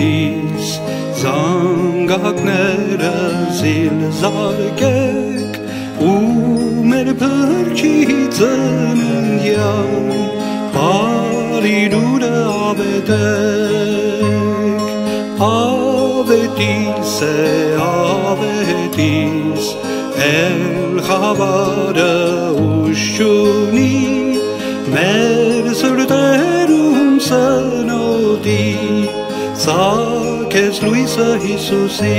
ավետիս զանգակները զիլ զարկեք ու մեր փրկի ծննդյան բարի լուրը ավետեք ավետիս է ավետիս էլ խավարը ուշունի մեր սրտերում սնոտի սակես լույսը Հիսուսի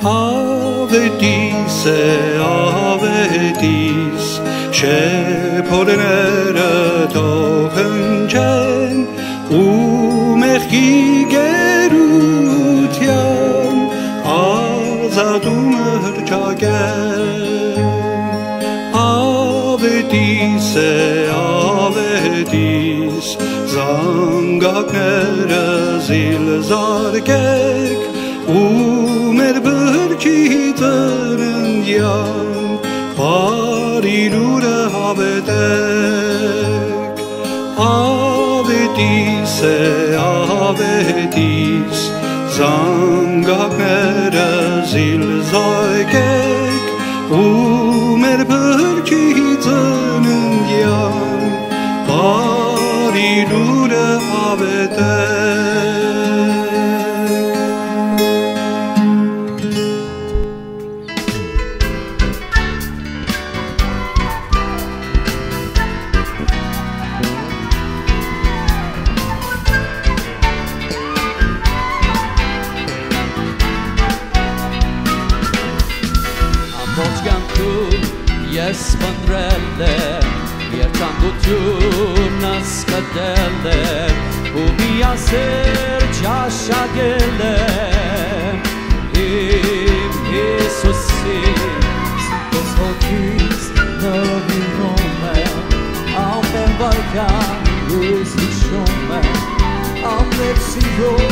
Ավետիս է ավետիս շեփորները թող հնչեն ու մեղքի գերության ազատումը հռչակեն ավետիս է ավետիս զանգակները զիլ զարկեք ու մեր բրկի ծննդյան բարի լուրը հավետեք ավետիս է ավետիս զանգակները զիլ զարկեք ու մեր բրկի ծննդյան բարի լուրը հավետեք Ես բնդրել եմ, երջանկություն ասկատել եմ ու միասեր ճաշակել եմ իմ Հիսուսի Ես հոգիս նվիրում եմ ամեն վայրկյան ես հիշում եմ ամեն սիրով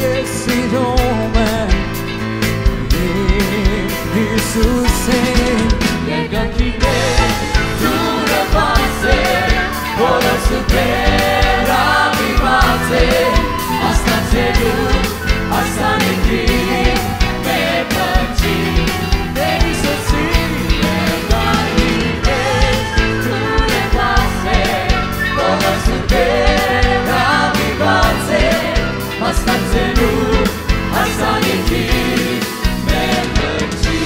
ես սիրում եմ իմ Հիսուսին Երկնքի մեջ դուրը բաց է, որը սուպեր ավիված է, աստացելու աստանեկի մեր պրկի, մեր Հիսուսի Երկնքի մեջ դուրը բաց է, որը սուպեր ավիված է, աստացելու աստանեկի մեր պրկի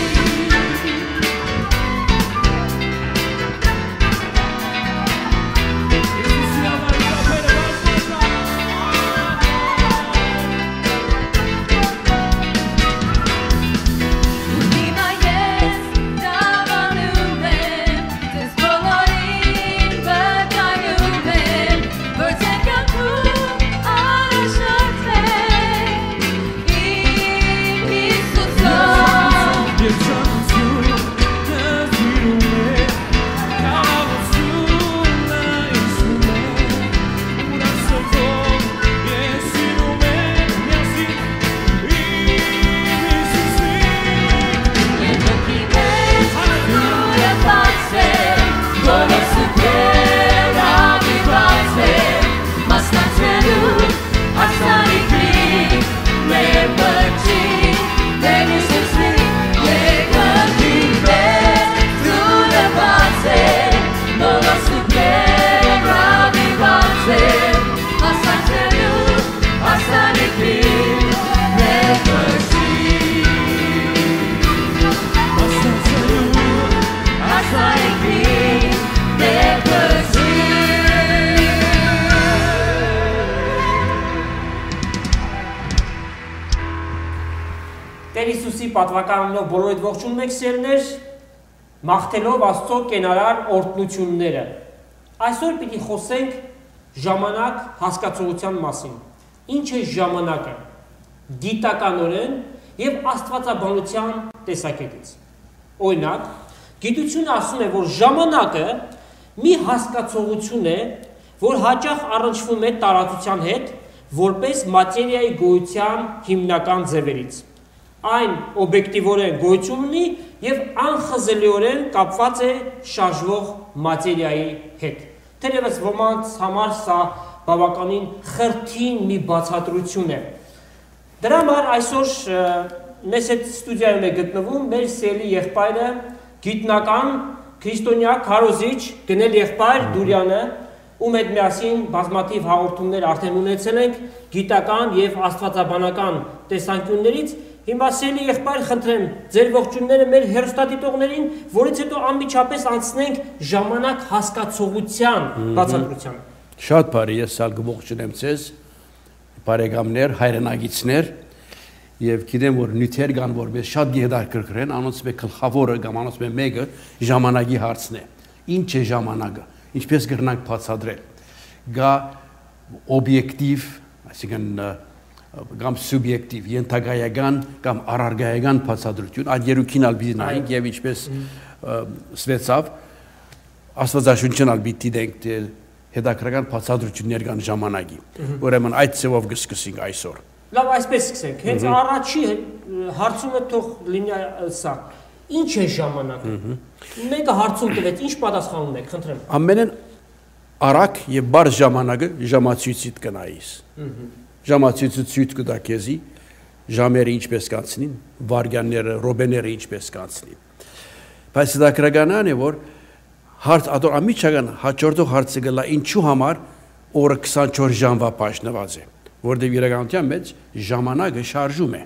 Տեր Հիսուսի պատվականով բոլորիդ ողջունում եք սիրելիներ, մաղթելով Աստծո կենարար օրհնությունները։ Այսօր պիտի խոսենք ժամանակ հասկացողության մասին։ Ինչ է ժամանակը գիտականորեն եւ աստվածաբանության տեսակետից։ Օրինակ, գիտությունը ասում է, որ ժամանակը մի հասկացողություն է, որ հաճախ առնչվում է տարածության հետ, որպես մատերիայի գոյության հիմնական ձևերից։ Այն օբյեկտիվորեն գոյություն ունի եւ անխզելիորեն կապված է շարժվող մատերիայի հետ։ Թերևս ոմանց համար սա բավականին խրթին մի բացատրություն է։ Դրա համար այսօր մեզ այդ ստուդիայում է գտնվում մեր սիրելի եղբայրը, գիտնական, քրիստոնյա, քարոզիչ, գնել եղբայր Դուրյանը, ում հետ միասին բազմաթիվ հաղորդումներ արդեն ունեցել ենք գիտական եւ աստվածաբանական տեսանկյուններից։ Հիմա սիրելի եղբայր, խնդրեմ ձեր ողջունները մեր հեռուստադիտողներին, որից հետո անմիջապես անցնենք ժամանակ հասկացողության բացատրության։ Շատ բարի, ես ալ կողջունեմ ձեզ, բարեկամներ, հայրենագիցներ, եւ գիտեմ որ նյութեր կան որպես շատ գեհդարկրկր են, անոնց մեկ գլխավորը կամ անոնց մեկը ժամանակի հարցն է։ Ինչ է ժամանակը, ինչպես կրնանք բացատրել։ Գա օբյեկտիվ, այսինքն կամ սուբյեկտիվ, ենթակայական կամ առարգայական բացատրություն, այդ երուքին ալ պիտի նայենք եւ ինչպես ստվեցավ Աստվածաշունչն ալ պիտի դենք հետաքրական բացատրություններ կան ժամանակի։ Ուրեմն այդ ծավով կսկսենք այսօր։ Լավ, այսպես սկսենք։ Հենց առաջի հարցումը թող լինի սա։ Ինչ է ժամանակը։ Մեկը հարցում տվեց, ինչ պատասխանում եք, խնդրեմ։ Ամենեն արագ եւ բարձ ժամանակը ժամացույցիդ կնայիս։ Ժամացույցը ցույց կտա քեզի ժամերը ինչպես կանցնին, վարյանները, ռոբեները ինչպես կանցնին։ Բայց դա քրականան է որ հարց ադոր ամիջական հաջորդող հարցը գլա ինչու համար օրը 24 ժամվա պաշտնված է, որտեղ իրականության մեջ ժամանակը շարժում է։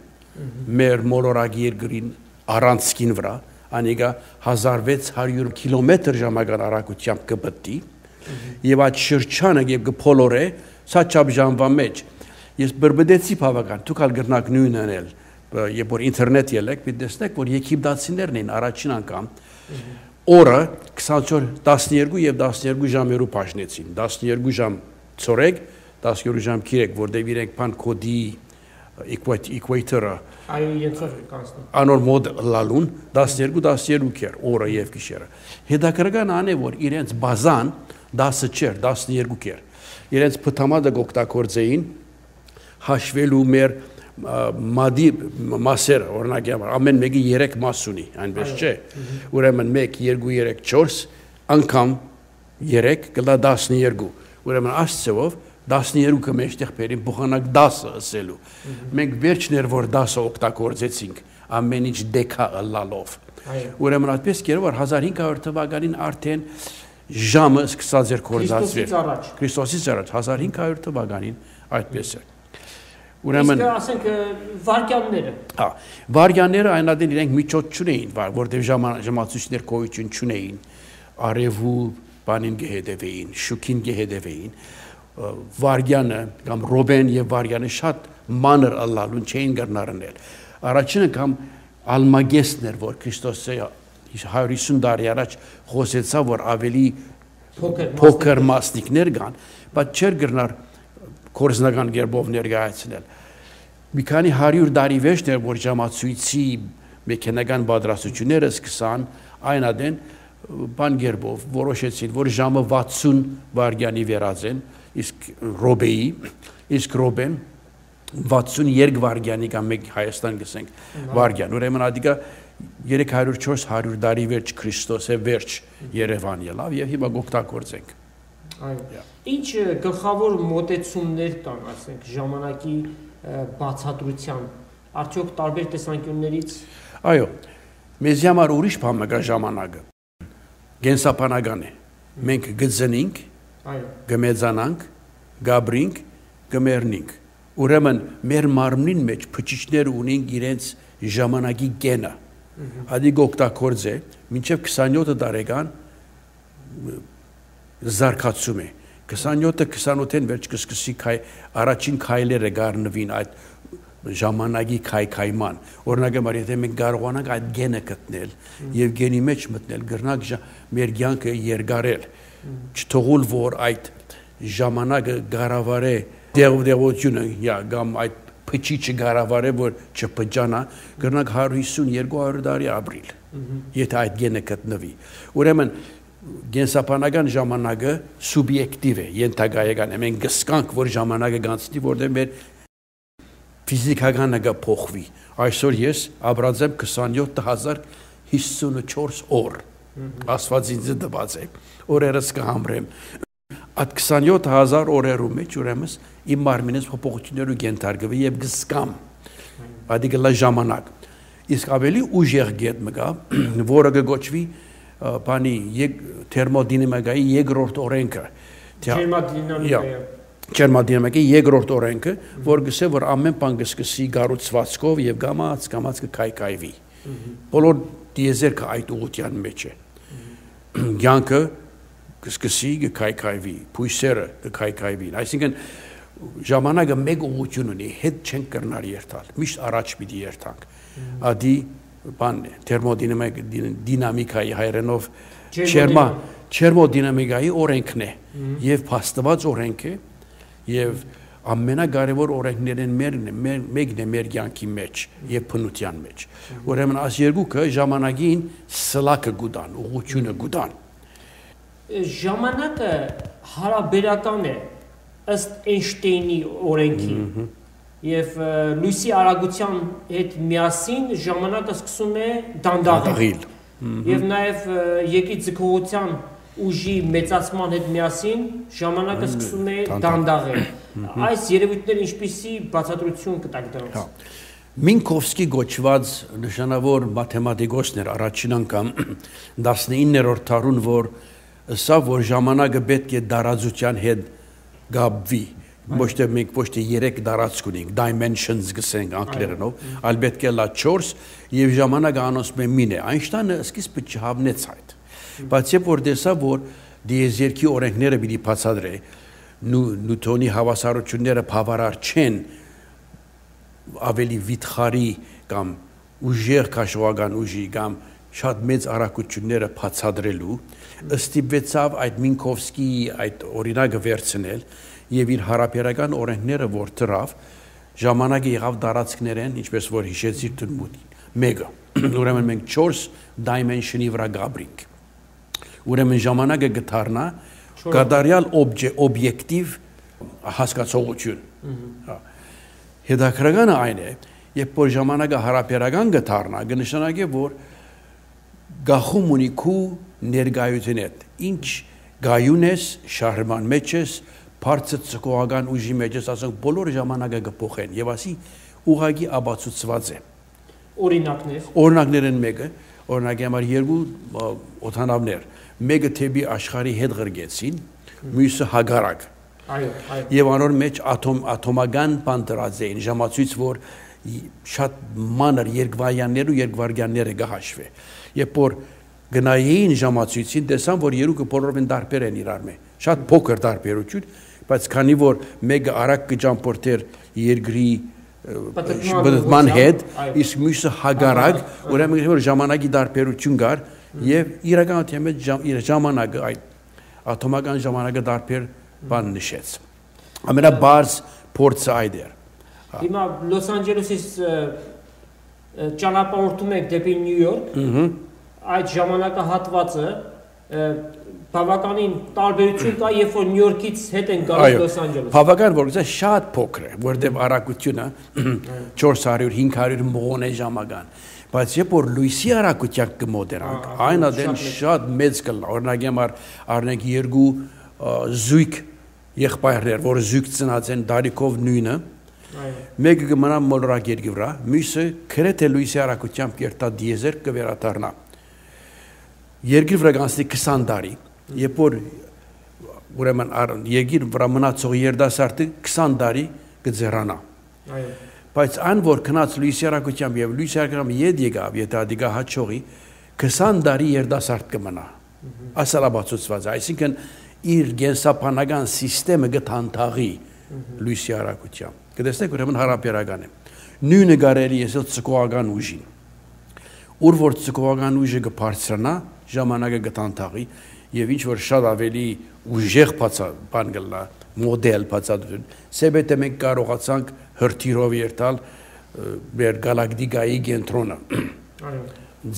Մեր մոլորակի երկրին առանցքին վրա անիկա 1600 կիլոմետր ժամական արագությամբ կպտի եւ այդ շրջանը եւ կփոլորե սա չափ ժամվա մեջ։ Ես բրբդեցի բավական, դուք ալ գրնակ նույնն անել, երբ որ ինտերնետ ելեք, պիտի տեսնեք, որ եգիպտացիներն են առաջին անգամ օրը 24, 12 եւ 12 ժամերու պաշտեցին, 12 ժամ ցորեկ, 12 ժամ քիրեք, որտեղ իրենք բան կոդի equator-ը այո ենցով կանցնում։ Անոր մոդ լալուն 12 կեր օրը եւ գիշերը։ Հետաքրքրական ան է որ իրենց բազան 10 չէր, 12 կեր։ Իրենց փթամադը գոկտակորձեին հաշվելու մեր մադի մասերը, օրինակ ամեն մեկի 3 մաս ունի, այնպես չէ։ Ուրեմն 1, 2, 3, 4 անգամ 3 կլա 12։ Ուրեմն աստծով 12-ը մեջտեղ բերին փոխանակ 10-ը ասելու։ Մենք վերջներ որ 10-ը օգտագործեցինք ամեն ինչ դեկա լալով։ Ուրեմն այդպես կերպ որ 1500 թվականին արդեն ժամը սկսած էր կորզածվել։ Քրիստոսից առաջ 1500 թվականին այդպես է։ Ուրեմն իսկ ասենք վարքյանները։ Հա, վարքյանները այնադեն իրենք միջոց չունեին, որտեղ ժամացույցներ գոյություն չունեին, արևու բանին գեհդեվեին, շուքին գեհդեվեին, վարքյանը կամ ռոբեն եւ վարքյանը շատ մանր ալալուն չէին գտնարնել։ Առաջինը կամ ալմագեսներ, որ Քրիստոսը 150 տարի առաջ խոսեցավ, որ ավելի փոքր մասնիկներ կան, բայց չէր գտնար կորզնական գերբով ներկայացնել։ Մի քանի 100 տարի վերջ էր որ ժամացույցի մեքենական պատրաստությունները սկսան այնադեն բան գերբով որոշեցին որ ժամը 60 վայրկյանի վերածեն իսկ ռոբեի իսկ ռոբեն 62 վայրկյանի կամ մեկ Հայաստան գսենք վայրկյան ուրեմն ադիկա 300-400 տարի վերջ Քրիստոսը վերջ Երևան ելավ եւ հիմա գոկտակորձենք Այո Ինչ գլխավոր մոտեցումներ կան, ասենք, ժամանակի բացատրության, արդյոք տարբեր տեսանկյուններից։ Այո, մեզ համար ուրիշ բան կա ժամանակը։ Գենսապանական է։ Մենք գծնենք, գմեծանանք, գաբրինք, գմեռնենք։ Ուրեմն մեր մարմնին մեջ փչիչներ ունենք իրենց ժամանակի գենը։ Ադի գոկտակորձ է, մինչև 27 տարեկան զարգացում է։ 27-28-ին վերջ կսկսի առաջին քայլերը գարնվին այդ ժամանակի քայքայման։ Օրինակ համար եթե մենք կարողանանք այդ գենը գտնել եւ գենի մեջ մտնել, գրնանք մեր կյանքը երկարել։ Չթողուլ որ այդ ժամանակը գարավարե դեղությունը, կամ այդ փչիչը գարավարե որ չփճանա, գրնանք 150-200 տարի ապրիլ։ Եթե այդ գենը գտնվի։ Ուրեմն Գենսապանական ժամանակը սուբյեկտիվ է, ենթակայական է։ Մենք գսկանք, որ ժամանակը գանցնի, որտեղ մեր ֆիզիկականը կփոխվի։ Այսօր ես ապրած եմ 27054 օր։ Աստված ինձ տված է։ Օրերս կհամրեմ։ Այդ 27000 օրերու մեջ ուրեմն իմ մարմինս փոփոխություններու կենթարկվի եւ գսկամ։ Այդ գլա ժամանակ։ Իսկ ավելի ուժեղ գետ մգա, որը կգոչվի բանի թերմոդինամիկայի երկրորդ օրենքը։ Ջերմադինամիկայի երկրորդ օրենքը, որ գսե որ ամեն բան կսկսի գառուցվածքով եւ գամած կկայկայվի։ Բոլոր դիեզերքը այդ ուղղության մեջ է։ Ցանկը կսկսի կկայկայվի, փույսերը կկայկայվին։ Այսինքն ժամանակը մեկ ուղղություն ունի, հետ չենք կրնար երթալ, միշտ առաջ պիտի երթանք։ Ադի բան է, թերմոդինամիկայի հայերենով թերմոդինամիկայի օրենքն է եւ փաստված օրենք է եւ ամենակարևոր օրենքներն մեկն է մեր կյանքի մեջ եւ բնության մեջ։ Ուրեմն այս երկուքը ժամանակին սլակը գուտան, ուղղությունը գուտան։ Ժամանակը հարաբերական է ըստ Էյնշտեյնի օրենքի եւ լույսի արագության հետ միասին ժամանակը սկսում է դանդաղել։ Եվ նաեւ երկրի ձգողության ուժի մեծացման հետ միասին ժամանակը սկսում է դանդաղել։ Այս երևույթները ինչպիսի բացատրություն կտակ դրանց։ Մինկովսկի գոչված նշանավոր մաթեմատիկոսներ առաջին անգամ 19-րդ դարուն որ սա որ ժամանակը պետք է դարածության հետ գաբվի ոչ թե մենք ոչ թե 3 դարածք ունենք dimensions գսենք անգլերենով այլ պետք է լա 4 եւ ժամանակը անոնց մին է Այնշտայնը սկիզբը չհավնեց այդ բայց երբ որ դեսա որ դիեզերքի օրենքները պիտի բացատրե նյուտոնի հավասարությունները բավարար չեն ավելի վիթխարի կամ ուժեղ քաշողական ուժի կամ շատ մեծ արագությունները բացատրելու ստիպվեցավ այդ Մինկովսկի այդ օրինակը վերցնել եւ իր հարաբերական օրենքները որ դրավ ժամանակը եղավ դարածքներեն ինչպես որ հիշեցի դմուտին մեգա ուրեմն մենք 4 dimension-ի վրա գաբրինք ուրեմն ժամանակը գտարնա կադարյալ օբյեկտիվ հասկացողություն հետաքրքրանը այն է երբ որ ժամանակը հարաբերական գտարնա կնշանակի որ գախում ունի քու ներգայություն հետ ինչ գայուն ես շարժման մեջ ես բարձր ցկողական ուժի մեջ ես ասենք բոլոր ժամանակը կփոխեն եւ ասի ուղագի աբացուցված է օրինակներն մեկը օրինակ համար երկու օթանավներ մեկը թեպի աշխարհի հետ գրգեցին մյուսը հագարակ եւ անոր մեջ ատոմական բան դրած էին ժամացույց որ շատ մանր երկվայաններ ու երկվարգյանները կհաշվի երբ որ գնային ժամացույցին տեսան որ երկու բոլորովին տարբեր են իրար մեջ շատ փոքր տարբերություն բայց քանի որ մեկը արագ կճամփորդեր երկրի բդման հետ իսկ մյուսը հագարակ ուրեմն որ ժամանակի տարբերություն կար եւ իրականության մեջ ժամանակը այդ ատոմական ժամանակը տարբեր բան նշեց ամենաբարձ փորձը այդ էր հիմա Լոս Անջելեսից ճանապարհորդում եք դեպի Նյու Յորք այդ ժամանակահատվածը բավականին տարբերություն կա երբ որ Նյու Յորքից հետ են գալիս Լոս Անջելես բավական որ դա շատ փոքր է որտեղ արագությունը 400-500 մոն է ժամական բայց երբ որ լույսի արագության կմոդերանք այն ադեն շատ մեծ կլա օրինակ համար առնենք երկու զույգ եղբայրներ որ զույգ ծնած են դարիքով նույնը մեկը կմնա մոլորակ երկի վրա մյուսը քրեթե լույսի արագությամբ կերտա դիեզերք կվերադառնա երկիր վրա կանցնի 20 տարի երբ որ ուրեմն երկիր վրա մնացող երդասարտը 20 տարի կձեռանա բայց այն որ քնած լույսի արագությամբ եւ լույսի արագությամբ եդ եկավ եթե ադիգա հաճողի 20 տարի երդասարտ կմնա ասալաբացուցված այսինքն իր գենսապանական համակարգը գտանտաղի լույսի արագությամբ կտեսնեք ուրեմն հարաբերական է նույնը գարերի եսել ցկողական ուժին ուր որ ցկողական ուժը կբարձրանա ժամանակը գտանտաղի եւ ինչ որ շատ ավելի ուժեղ բան գլա մոդել բացատրություն սեբետը մենք կարողացանք հրթիռով երթալ մեր գալակտիկայի կենտրոնը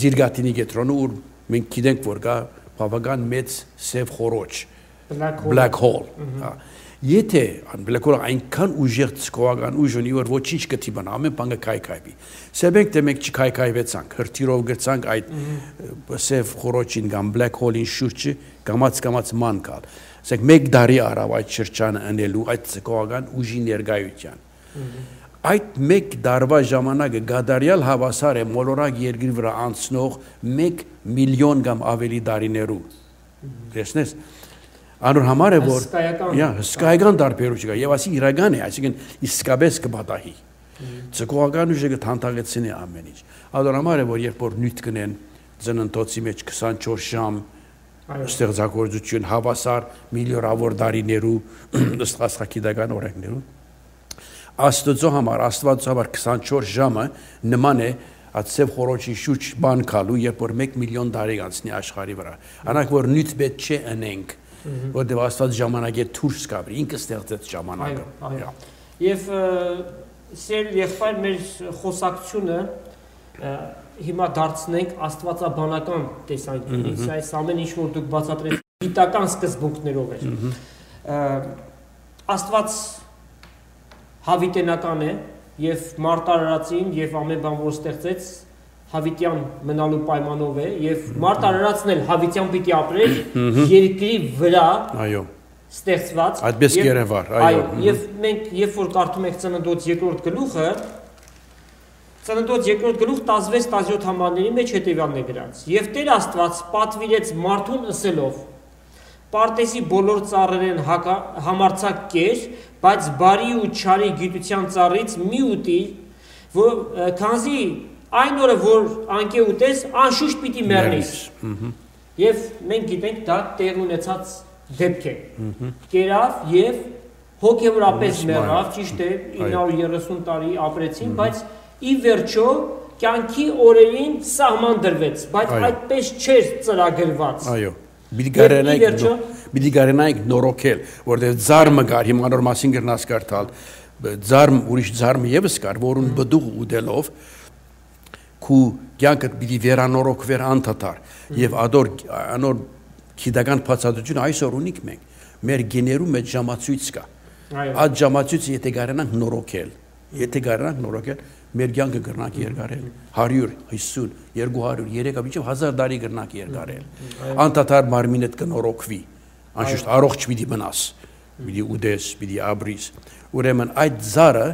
ձիրգատինի կենտրոնը ուր մենք գիտենք որ կա բավական մեծ սև խորոչ, Black hole։ Եթե Black hole այնքան ուժեղ ցկողական ուժ ունի, որ ոչինչ կթի բան, ամեն բան կքայքայվի։ Սեբենք թե մենք չքայքայվեցանք, հրթիռով գցանք այդ սև խորոչին կամ Black hole-ին շուրջը, կամաց ման կալ։ Ասենք մեկ դարի արավ այդ շրջանը ընելու այդ ցկողական ուժի ներկայության։ Այդ մեկ դարվա ժամանակը գադարյալ հավասար է մոլորակ երկրի վրա անցնող 1 միլիոն կամ ավելի դարիներու։ Տեսնես, անոր համար է որ հսկայական տարբերություն կա եւ ասի իրական է, այսինքն իսկապես կպատահի։ Ցկողական ուժը կթանթաղեցնի ամեն ինչ։ Անոր համար է որ երբ որ նյութ կնեն ծննդոցի մեջ 24 ժամ ստեղծագործություն հավասար միլիոնավոր դարիներու ըստ աստղագիտական օրենքներու Աստծո համար 24 ժամը նման է Ացև խորոչի շուրջը բան կալու, երբ որ 1 միլիոն տարի անցնի աշխարհի վրա։ Անակ որ նյութ պետք չէ անենք, որտեղ Աստված ժամանակը դուրս կաբրի, ինքը ստեղծեց ժամանակը։ Եվ սեր եղբայր մեր խոսակցությունը հիմա դարձնենք աստվածաբանական տեսանկյունից, այս ամեն ինչ որ դուք բացատրեցիք գիտական սկզբունքներով էր։ Աստված հավիտենական է եւ մարտարարածին եւ ամեն բան որ ստեղծեց հավիտյան մնալու պայմանով է եւ մարտարարածն էլ հավիտյան պիտի ապրեր երկրի վրա այո ստեղծված այդպես գերեվար այո եւ մենք երբ որ կարդում ենք Ծննդոց 2-րդ գլուխը Ծննդոց 2-րդ գլուխ 16-17 համարների մեջ հետեւյալն է գրած եւ Տեր Աստված պատվիրեց մարդուն ասելով Պարտեզի բոլոր ծառերեն համարցակ կեր, բայց բարի ու չարի գիտության ծառից մի ուտի, որ քանզի այն օրը որ անկե ուտես, անշուշտ պիտի մեռնես։ Եվ մենք գիտենք դա տեղ ունեցած դեպք է։ Կերավ եւ հոգեորապես մեռավ, ճիշտ է, 930 տարի ապրեցին, բայց ի վերջո կյանքի օրերին սահման դրվեց, բայց այդպես չէր ծրագրված։ Այո Բիդի գարենայք նորոքել, որտեղ ձարմը կար, հիմա նոր մասին գրնաս կարդալ, ուրիշ ձարմը եւս կար, որուն բդուղ ուդելով քու կյանքդ պիտի վերանորոգվեր անդադար եւ անոր քիդական բացատրությունը այսօր ունիք մենք մեր գեներու մեջ ժամացույց կա այդ ժամացույցը եթե գարենանք նորոքել մեր կյանքը կրնակ երկարել 150, 200, 300 մինչև 1000 տարի կրնակ երկարել անդադար մարմինդ կնորոգվի անշուշտ առողջ պիտի մնաս պիտի ուդես պիտի ապրիս ուրեմն այդ զարը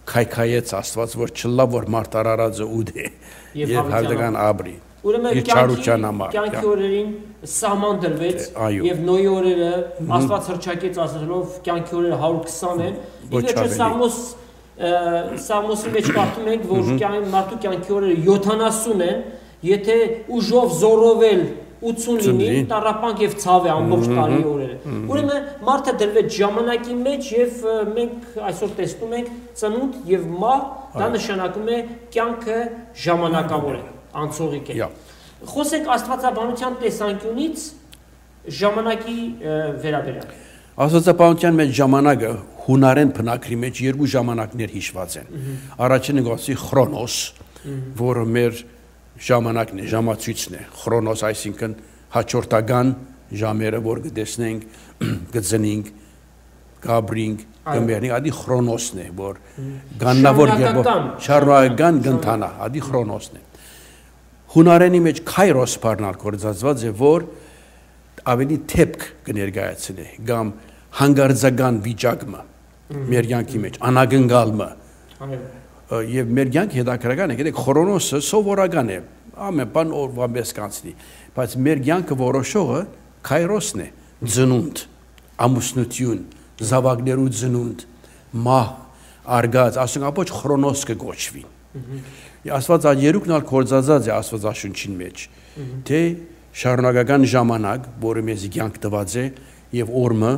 քայքայեց Աստված որ չլա որ մարտարարածը ուդե եւ հարգական ապրի ուրեմն կյանքի օրերին սահման դրվեց եւ նոյի օրերը Աստված հրճակեց ասելով կյանքի օրերը 120 են ի վերջո Սամոսի մեջ կարդում ենք, որ մարդու կյանքի օրերը 70 են, եթե ուժով զորովել 80 լինի, տառապանք եւ ցավ է ամբողջ տարի օրերը։ Ուրեմն մարդը դրվեց ժամանակի մեջ եւ մենք այսօր տեսնում ենք ծնունդ եւ մահ, դա նշանակում է կյանքը ժամանակավոր է, անցողիկ է։ Խոսենք աստվածաբանության տեսանկյունից ժամանակի վերաբերյալ։ Աստվածաբանության մեջ ժամանակը հունարեն բնակրի մեջ երկու ժամանակներ հիշված են։ Առաջինը գոսի քրոնոս, որը մեր ժամանակն է, ժամացույցն է։ Քրոնոս, այսինքն հաջորդական ժամերը, որ կտեսնենք, կծնենք, կաբրինք, կմեռնենք, ադի քրոնոսն է, որ գաննավոր երբով շարունակական կընթանա, ադի քրոնոսն է։ Հունարենի մեջ քայրոս բառնալ կորցածված է, որ ավելի թեփք կներկայացնի, կամ հանգարձական վիճակը մեր յանքի մեջ, անագնգալը եւ մեր յանքի հետաքրական է, գիտեք, քրոնոսը սովորական է, ամեն բան օրվա պես կանցնի, բայց մեր յանքը որոշողը քայրոսն է, ծնունդ, ամուսնություն, զավակներու ծնունդ, մահ, արգած, ասենք ապոչ քրոնոս կգոչվի։ Աստված երուկն ալ կորցածած է Աստվածաշունչին մեջ, թե շարունակական ժամանակ, որը մեզ կյանք տված է եւ օրը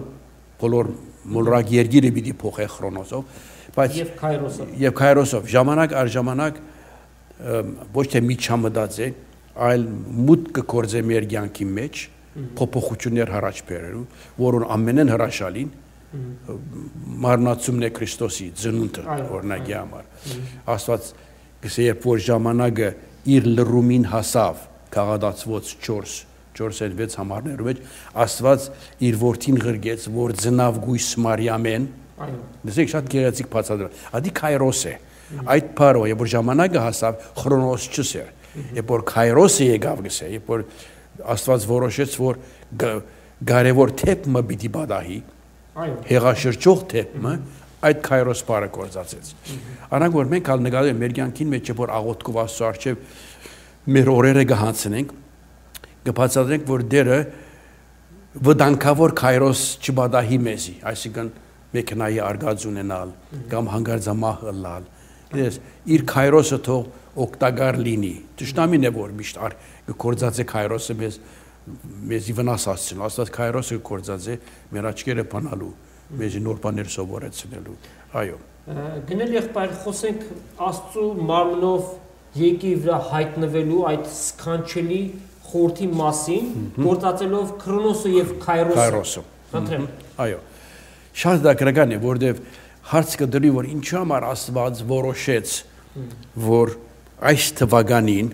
բոլոր մոլորակ երկիրը պիտի փոխե քրոնոսով, բայց եւ քայրոսով ժամանակ առ ժամանակ ոչ թե միջամտած է, այլ մուտք կգործե մեր կյանքի մեջ փոփոխություններ առաջ բերելու, որոնց ամենեն հրաշալին մարմնացումն է Քրիստոսի ծնունդը օրինակի համար։ Աստված գսե երբ որ ժամանակը իր լրումին հասավ քաղաքացիոց 4 4-6 համարներում մեջ Աստված իր որդին ղրգեց, որ ծնավ գույս Մարիամեն։ Դեսեք շատ գեղեցիկ բացատրում։ Ադի Քայրոս է։ Այդ բառը, երբ որ ժամանակը հասավ, Խրոնոս չսեր։ Երբ որ Քայրոսը եկավ գսե, երբ որ Աստված որոշեց, որ կարևոր թեփը պիտի բադահի, հեղաշրջող թեփը, այդ Քայրոս բառը կործածեց։ Անակ որ մենք ալ նկատել մեր կյանքին մեջ որ աղոթքով Աստծո առջև մեր օրերը կհանցնենք, կբացատրենք, որ դերը վտանգավոր Քայրոս չբադահի մեզի, այսինքն մեքենայի արգած ունենալ կամ հանգարձամահ ըլլալ։ Դες իր Քայրոսը թող օգտակար լինի։ Ճշտամին է որ միշտ կործածե Քայրոսը մեզի վնաս հասցնելու, Աստված Քայրոսը կործածե մեր աչքերը բանալու, մեզի նոր բաներ սովորեցնելու։ Այո։ Գնել եղբայր խոսենք Աստծո մարմնով եկի վրա հայտնվելու այդ սքանչելի խորթի մասին, գործածելով Քրոնոսը եւ Քայրոսը։ Խնդրեմ։ Այո։ Շատ դակրական է, որտեվ հարց կդրի, որ ինչու համար Աստված որոշեց, որ այս թվականին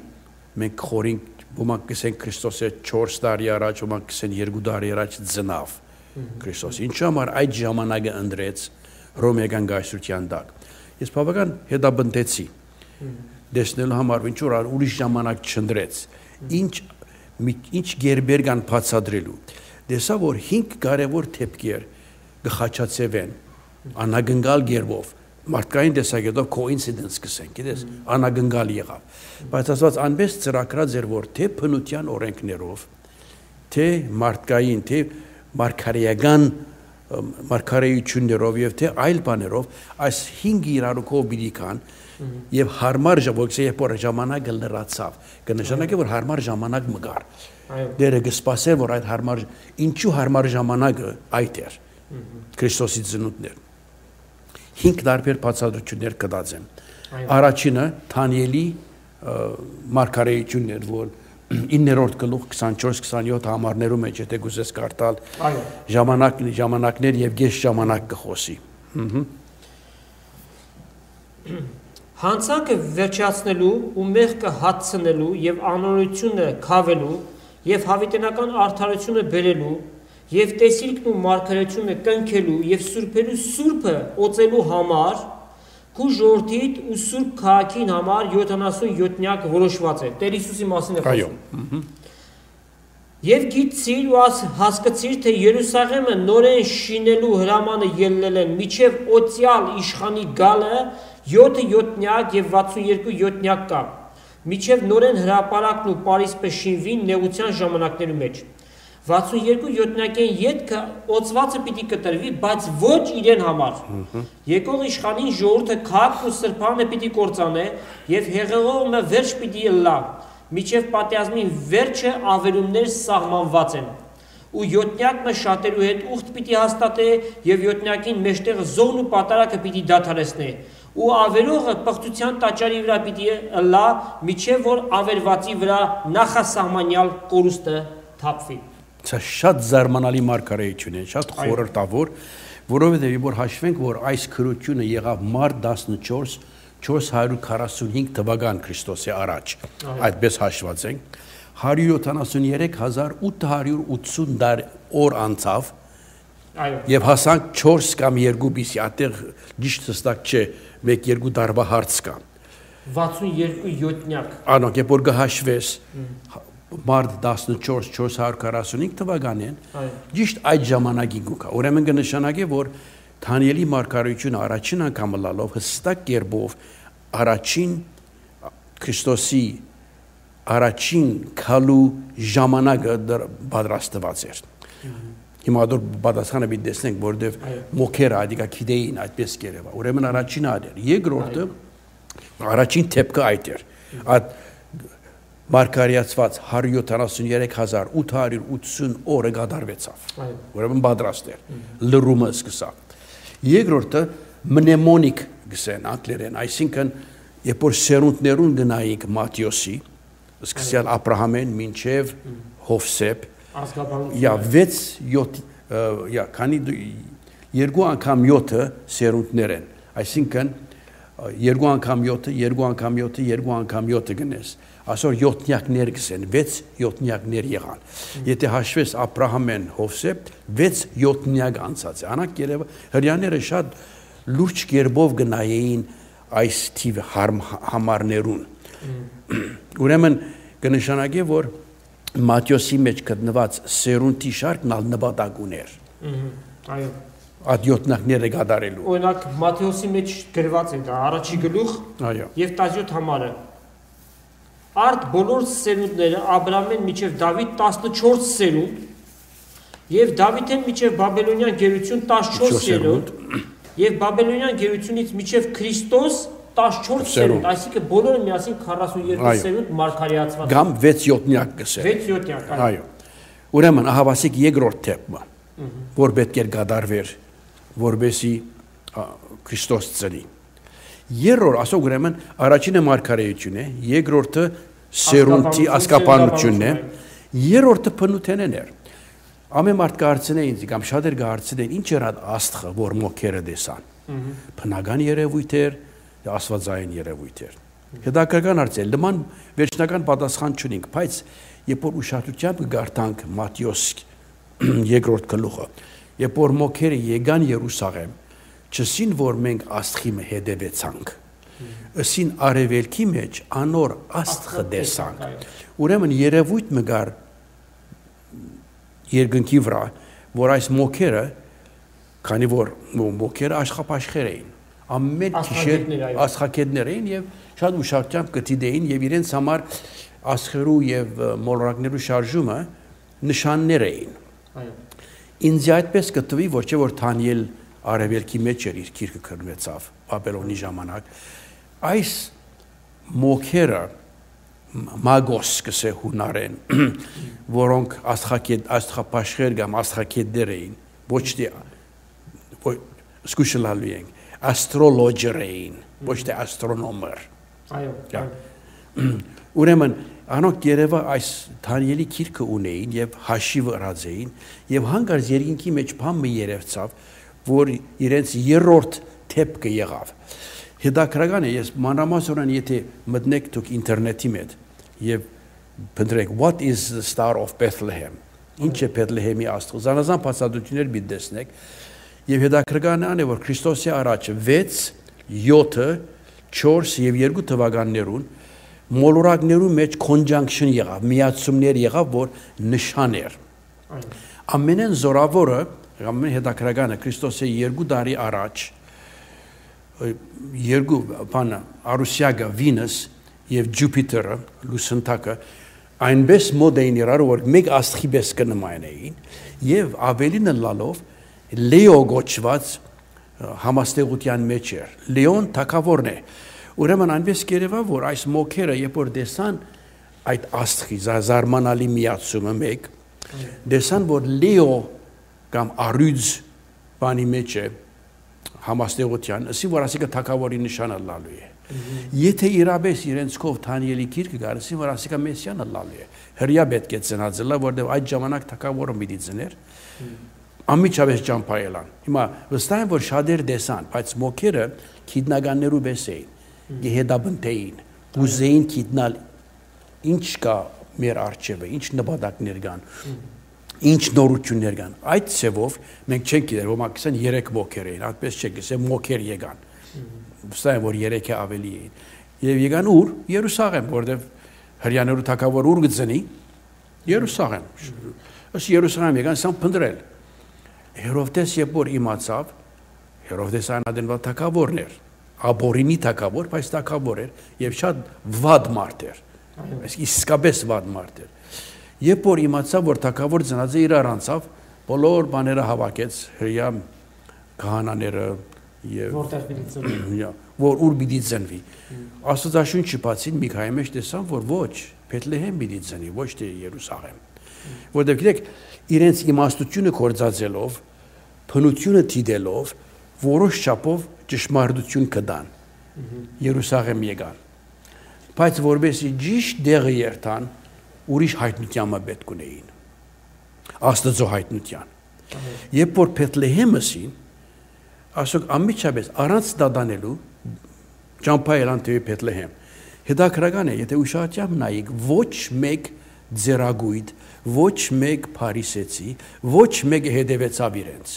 մենք խորին ոմանք կսենք Քրիստոսը 4 տարի առաջ, ոմանք կսեն 2 տարի առաջ ծնավ Քրիստոս։ Ինչու համար այդ ժամանակը ընտրեց Հռոմեական գայսրության տակ։ Ես բավական հետաբնտեցի։ Դեսնելու համար ինչ որ ուրիշ ժամանակ չընտրեց։ Ինչ գերբեր կան բացատրելու։ Դեսա որ 5 կարևոր թեփքեր կխաչացվեն անագնգալ գերբով մարդկային տեսակետով coincidence կսենք, գիտես, անագնգալ եղավ։ Բայց Աստված անպես ծրագրած էր, որ թե բնության օրենքներով, թե մարդկային, թե մարգարեական մարգարեություններով եւ թե այլ բաներով այս 5 իրարուքով պիտի կան եւ հարմար ժամանակը լրացավ, կնշանակի որ հարմար ժամանակ մգար։ Դերը կսպասեր, որ այդ հարմար ինչու հարմար ժամանակը այդ էր։ Քրիստոսի ծնունդն 5 տարբեր բացատրություններ կդած են։ Առաջինը Դանիելի մարգարեությունն էր, որ 9-րդ գլուխ 24-27 համարներում մեջ եթե գուզես կարդալ ժամանակներ եւ գեշ ժամանակ կխոսի։ Հանցանքը վերջացնելու ու մեղքը հացցնելու եւ անօրությունը քավելու եւ հավիտենական արդարությունը բերելու եւ տեսիլքն ու մարգարեությունը կնքելու եւ սուրբելու սուրբը օծելու համար քու ժողովրդիդ ու սուրբ քաղաքին համար 77-նյակ որոշված է։ Տեր Հիսուսի մասին է խոսում։ Եվ գիտցիր ու հասկացիր, թե Երուսաղեմը նորեն շինելու հրամանը ելնել են միջև օծյալ իշխանի գալը 7-7-նյակ եւ 62-7-նյակ կա։ Միջև նորեն հրապարակն ու Պարիսպը շինվին նեղության ժամանակների մեջ։ 62-7-նյակեն ետքը օծվածը պիտի կտրվի, բայց ոչ իրեն համար։ Եկող իշխանին ժողովուրդը քաղաքն ու սրբանը պիտի կործանե եւ հեղեղողը վերջ պիտի ըլլա, միջև պատերազմի վերջը ավերումներ սահմանված են։ Ու 7-նյակը շատերու հետ ուխտ պիտի հաստատե եւ 7-նյակին մեջտեղը զոհն ու պատարակը պիտի դադարեցնե։ Ու ավերողը պղծության տաճարի վրա պիտի ըլլա, միջև որ ավերվածի վրա նախասահմանյալ կորուստը թափվի։ Սա շատ զարմանալի մարգարեություն է, շատ խորհրդավոր, որովհետև որ հաշվենք, որ այս քրությունը եղավ մարտ 14 445 թվական Քրիստոսի առաջ, այդպես հաշված ենք, 173,880 օր անցավ, եւ հասանք 4 կամ 2 բիսի, այդտեղ ճիշտ հստակ չէ, 1-2 տարվա հարց կա։ 62-7-նյակ։ Անոնք երբ որ գհաշվես մարտ 14 445 թվականին, ճիշտ այդ ժամանակին գուկա։ Ուրեմն կնշանակի, որ Դանիելի մարգարեությունը առաջին անգամ լալով հստակ կերպով առաջին Քրիստոսի առաջին քալու ժամանակը պատրաստված էր։ Հիմա դուր պատասխանը պիտի տեսնենք, որովհետև մոքերը ադիկա գիտեին այդպես կերևա։ Ուրեմն առաջինը այդ էր։ Երկրորդը առաջին թեփքը այդ էր։ Այդ մարգարեացված 173,880 օրը կատարվեցավ։ Ուրեմն պատրաստ էր։ Լրումը սկսավ։ Երկրորդը մնեմոնիկ գսեն անգլերեն, այսինքն երբ որ սերունդներուն գնայինք Մատթեոսի, սկսյալ Աբրահամեն մինչև Հովսեփ, Յա 6-7 քանի երկու անգամ 7-ը սերունդներ են, այսինքն 2 անգամ 7, 2 անգամ 7, 2 անգամ 7 գնես, այսօր 7-նյակներ գսեն, 6 7-նյակներ եղան։ Եթե հաշվես Աբրահամեն Հովսեփ 6 7-նյակ անցած է։ Անակ երևա հрьяաները շատ լուրջ կերպով գնային այս թիվ համարներուն։ Ուրեմն կնշանակի, որ Մատթեոսի մեջ գտնված սերունդի շարքն ալ նպատակ ուներ։ Այո։ Այդ 7-նյակները գդարելու։ Օրինակ Մատթեոսի մեջ գրված է դա առաջի գլուխ եւ 17 համարը։ Արդ բոլոր սերունդները Աբրահամեն մինչև Դավիթ 14 սերունդ եւ Դավիթեն մինչև Բաբելոնյան գերություն 14 սերունդ եւ Բաբելոնյան գերությունից մինչև Քրիստոս 14 սերունդ, այսինքն բոլորը միասին 42 սերունդ մարգարեացված։ Կամ 6 7-նյակ գսել։ 6 7-նյակ, այո։ Ուրեմն ահավասիկ երկրորդ թեփը, որ պետք էր գդարվեր, որբեսի Քրիստոս ծրի։ Երրորդ, ասո ուրեմն առաջինը մարգարեություն է, երկրորդը սերունդի ասկապանությունն է, երրորդը փնութենն էր։ Ամեն մարդ կարծեն ինձ կամ շատեր կարծեն ինչ էր աստղը, որ մոքերը դեսան։ Բնական երևույթ էր, աստվածային երևույթ էր։ Հետաքրքրական հարց է, նման վերջնական պատասխան չունենք, բայց երբ որ ուշադրությամբ կգարտանք Մատթեոս երկրորդ գլուխը, երբ որ մոքերը եկան Երուսաղեմ, չսին որ մենք աստղի հետևեցանք, ըսին արևելքի մեջ անոր աստղը տեսանք։ Ուրեմն երևույթ մգար երկնքի վրա, որ այս մոքերը, քանի որ մոքերը աշխապաշխեր էին, ամեն գիշեր աստղակետներ էին եւ շատ ուշադրությամբ կդիտեին եւ իրենց համար աստղերու եւ մոլորակներու շարժումը նշաններ էին։ Ինձ այդպես կտվի, որ չէ որ Դանիել արևելքի մեջ էր իր քիրքը քրնվեցավ Բաբելոնի ժամանակ, այս մոքերը մագոս կսե հունարեն, որոնք աստղապաշխեր կամ աստղակետներ էին, ոչ թե սկուշլալու են, astrologer էին, ոչ թե astronomer։ Այո։ Ուրեմն անոնք երևա այս Դանիելի քիրքը ունեին եւ հաշիվը ըրած էին եւ հանկարծ երկինքի մեջ բամը երևցավ, որ իրենց երրորդ թեփքը եղավ։ Հետաքրքրական է, ես մանրամասնորեն եթե մտնեք դուք ինտերնետի մեջ եւ փնտրեք what is the star of Bethlehem, ինչ է Բեթլեհեմի աստղը, զանազան բացատրություններ մի տեսնեք եւ հետաքրքրական է, որ Քրիստոսի առաջ 6, 7, 4 եւ 2 թվականներուն մոլորակներու մեջ conjunction եղավ, միացումներ եղավ, որ նշան էր։ Ամենեն զորավորը, ամեն հետաքրքրականը Քրիստոսի 2 տարի առաջ երկու բանը Արուսիագա Վինուս եւ Ջուպիտերը լուսնտակը այնպես մոդ էին իրար, որ մեկ աստղի պես կնման էին եւ ավելին լալով Լեո գոչված համաստեղության մեջ էր։ Լեոն թագավորն է։ Ուրեմն այնպես կերևա, որ այս մոքերը երբ որ դեսան այդ աստղի զարմանալի միացումը մեկ, դեսան որ Լեո կամ Արյուծ բանի մեջ է համաստեղության, ասի որ ասիկա թագավորի նշանը լալու է։ Եթե իրապես իրենց կով Դանիելի գիրքը գար, ասի որ ասիկա մեսիանը լալու է։ Հրյա պետք է ծնածելա, որտեղ այդ ժամանակ թագավորը պիտի ծներ։ Ամիջավես ճամփայելան։ Հիմա վստահ եմ որ շատեր դեսան, բայց մոքերը քիդնականներու պես էին, գեհդաբնտեին, ուզեին քիդնալ ինչ կա մեր արչևը, ինչ նպատակներ կան, ինչ նորություններ կան։ Այդ ցևով մենք չենք գիտեր, ոմանք ասեն 3 մոքեր էին, այդպես չեք ասեն մոքեր եկան։ Վստահ եմ որ 3-ը ավելի էին։ Եվ եկան ուր Երուսաղեմ, որտեղ հрьяաներու թագավոր ուր գծնի Երուսաղեմ։ Ըստ Երուսաղեմ եկան սամ փնդրել։ Հերովդես երբ որ իմացավ, Հերովդես անադենվա թագավորն էր, աբորինի թագավոր, բայց թագավոր էր եւ շատ վատ մարդ էր։ Իսկապես վատ մարդ էր։ Երբ որ իմացավ, որ թագավոր ծնած է իրար անցավ, բոլոր բաները հավաքեց, հրյա քահանաները եւ որտեղ պիտի ծնվի։ Որ ուր պիտի ծնվի։ Աստվածաշունչը բացին Միքայել մեջ տեսան, որ ոչ, Բեթլեհեմ պիտի ծնվի, ոչ թե Երուսաղեմ։ Որտեղ գիտեք, իրենց իմաստությունը կործածելով, փնությունը դիտելով, որոշ չափով ճշմարտություն կդան։ Երուսաղեմ եկան։ Բայց որովհետեւ ճիշտ դեղը երթան, ուրիշ հայտնության պետք ունեին։ Աստծո հայտնության։ Երբ որ Բեթլեհեմը ասին, ասոք ամիջապես առանց դադանելու Ճամփայելան թե Բեթլեհեմ։ Հետաքրական է, եթե ուշադրությամբ նայեք, ոչ մեկ ձեռագույտ, ոչ մեկ փարիսեցի, ոչ մեկը հետևեցավ իրենց,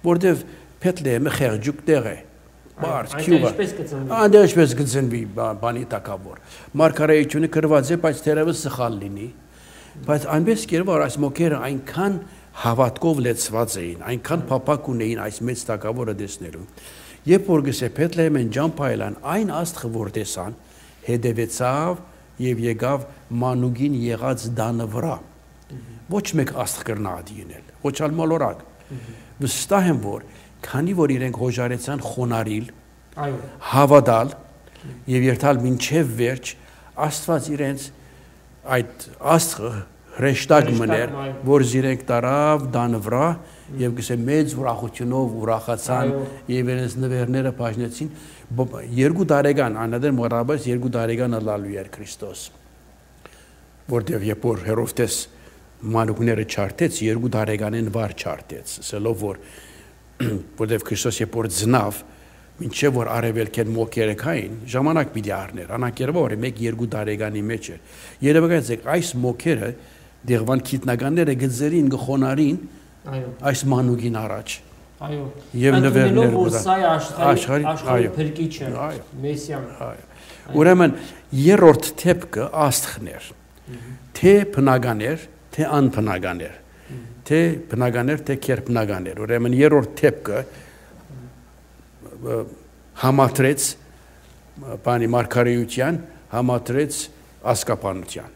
որտեվ Բեթլեհեմը խեղճուկ տեղ է, բարձ, քյուվը, այնտեղ ինչպես կծնվի բանի տակավոր։ Մարգարեությունը գրված է, բայց թերևս սխալ լինի, բայց այնպես կերպ որ այս մոքերը այնքան հավատքով լեցված էին, այնքան փափակ ունեին այս մեծ տակավորը տեսնելու։ Երբ որ գսե Բեթլեհեմեն ճամփայելան, այն աստղը որ տեսան, հետևեցավ եւ եկավ մանուկին եղած դանը վրա։ Ոչ մեկ աստղ կրնա դինել, ոչ ալ մոլորակ։ Վստահ եմ որ քանի որ իրենք հոժարեցան խոնարհիլ, հավատալ եւ երթալ մինչեւ վերջ, Աստված իրենց այդ աստղը հրեշտակ մներ, որ իրենք տարավ դանը վրա եւ գսե մեծ ուրախությունով ուրախացան եւ իրենց նվերները բաժնեցին 2 տարեկան անադեր մորաբես 2 տարեկան լալու էր Քրիստոս որտեղ երբ որ Հերովդես մանուկները չարտեց 2 տարեկանին վար չարտեց ասելով որ որտեղ Քրիստոս երբ որ ծնավ մինչև որ արևելքեն մոքերը կային ժամանակ պիտի առներ անակերով որ 1-2 տարեկանի մեջ էր երևակայեցեք այս մոքերը դեղվան քիտնականները գծերին գխոնարին այս մանուկին առաջ այո եւ նվերներ որ սա աշխարհի փրկիչը մեսիան ուրեմն երրորդ թեփքը աստղներ թե բնականներ թե անբնականներ թե բնականներ թե կերպնականներ ուրեմն երրորդ թեփքը համատրեց բանի մարգարեության համատրեց ասկապանության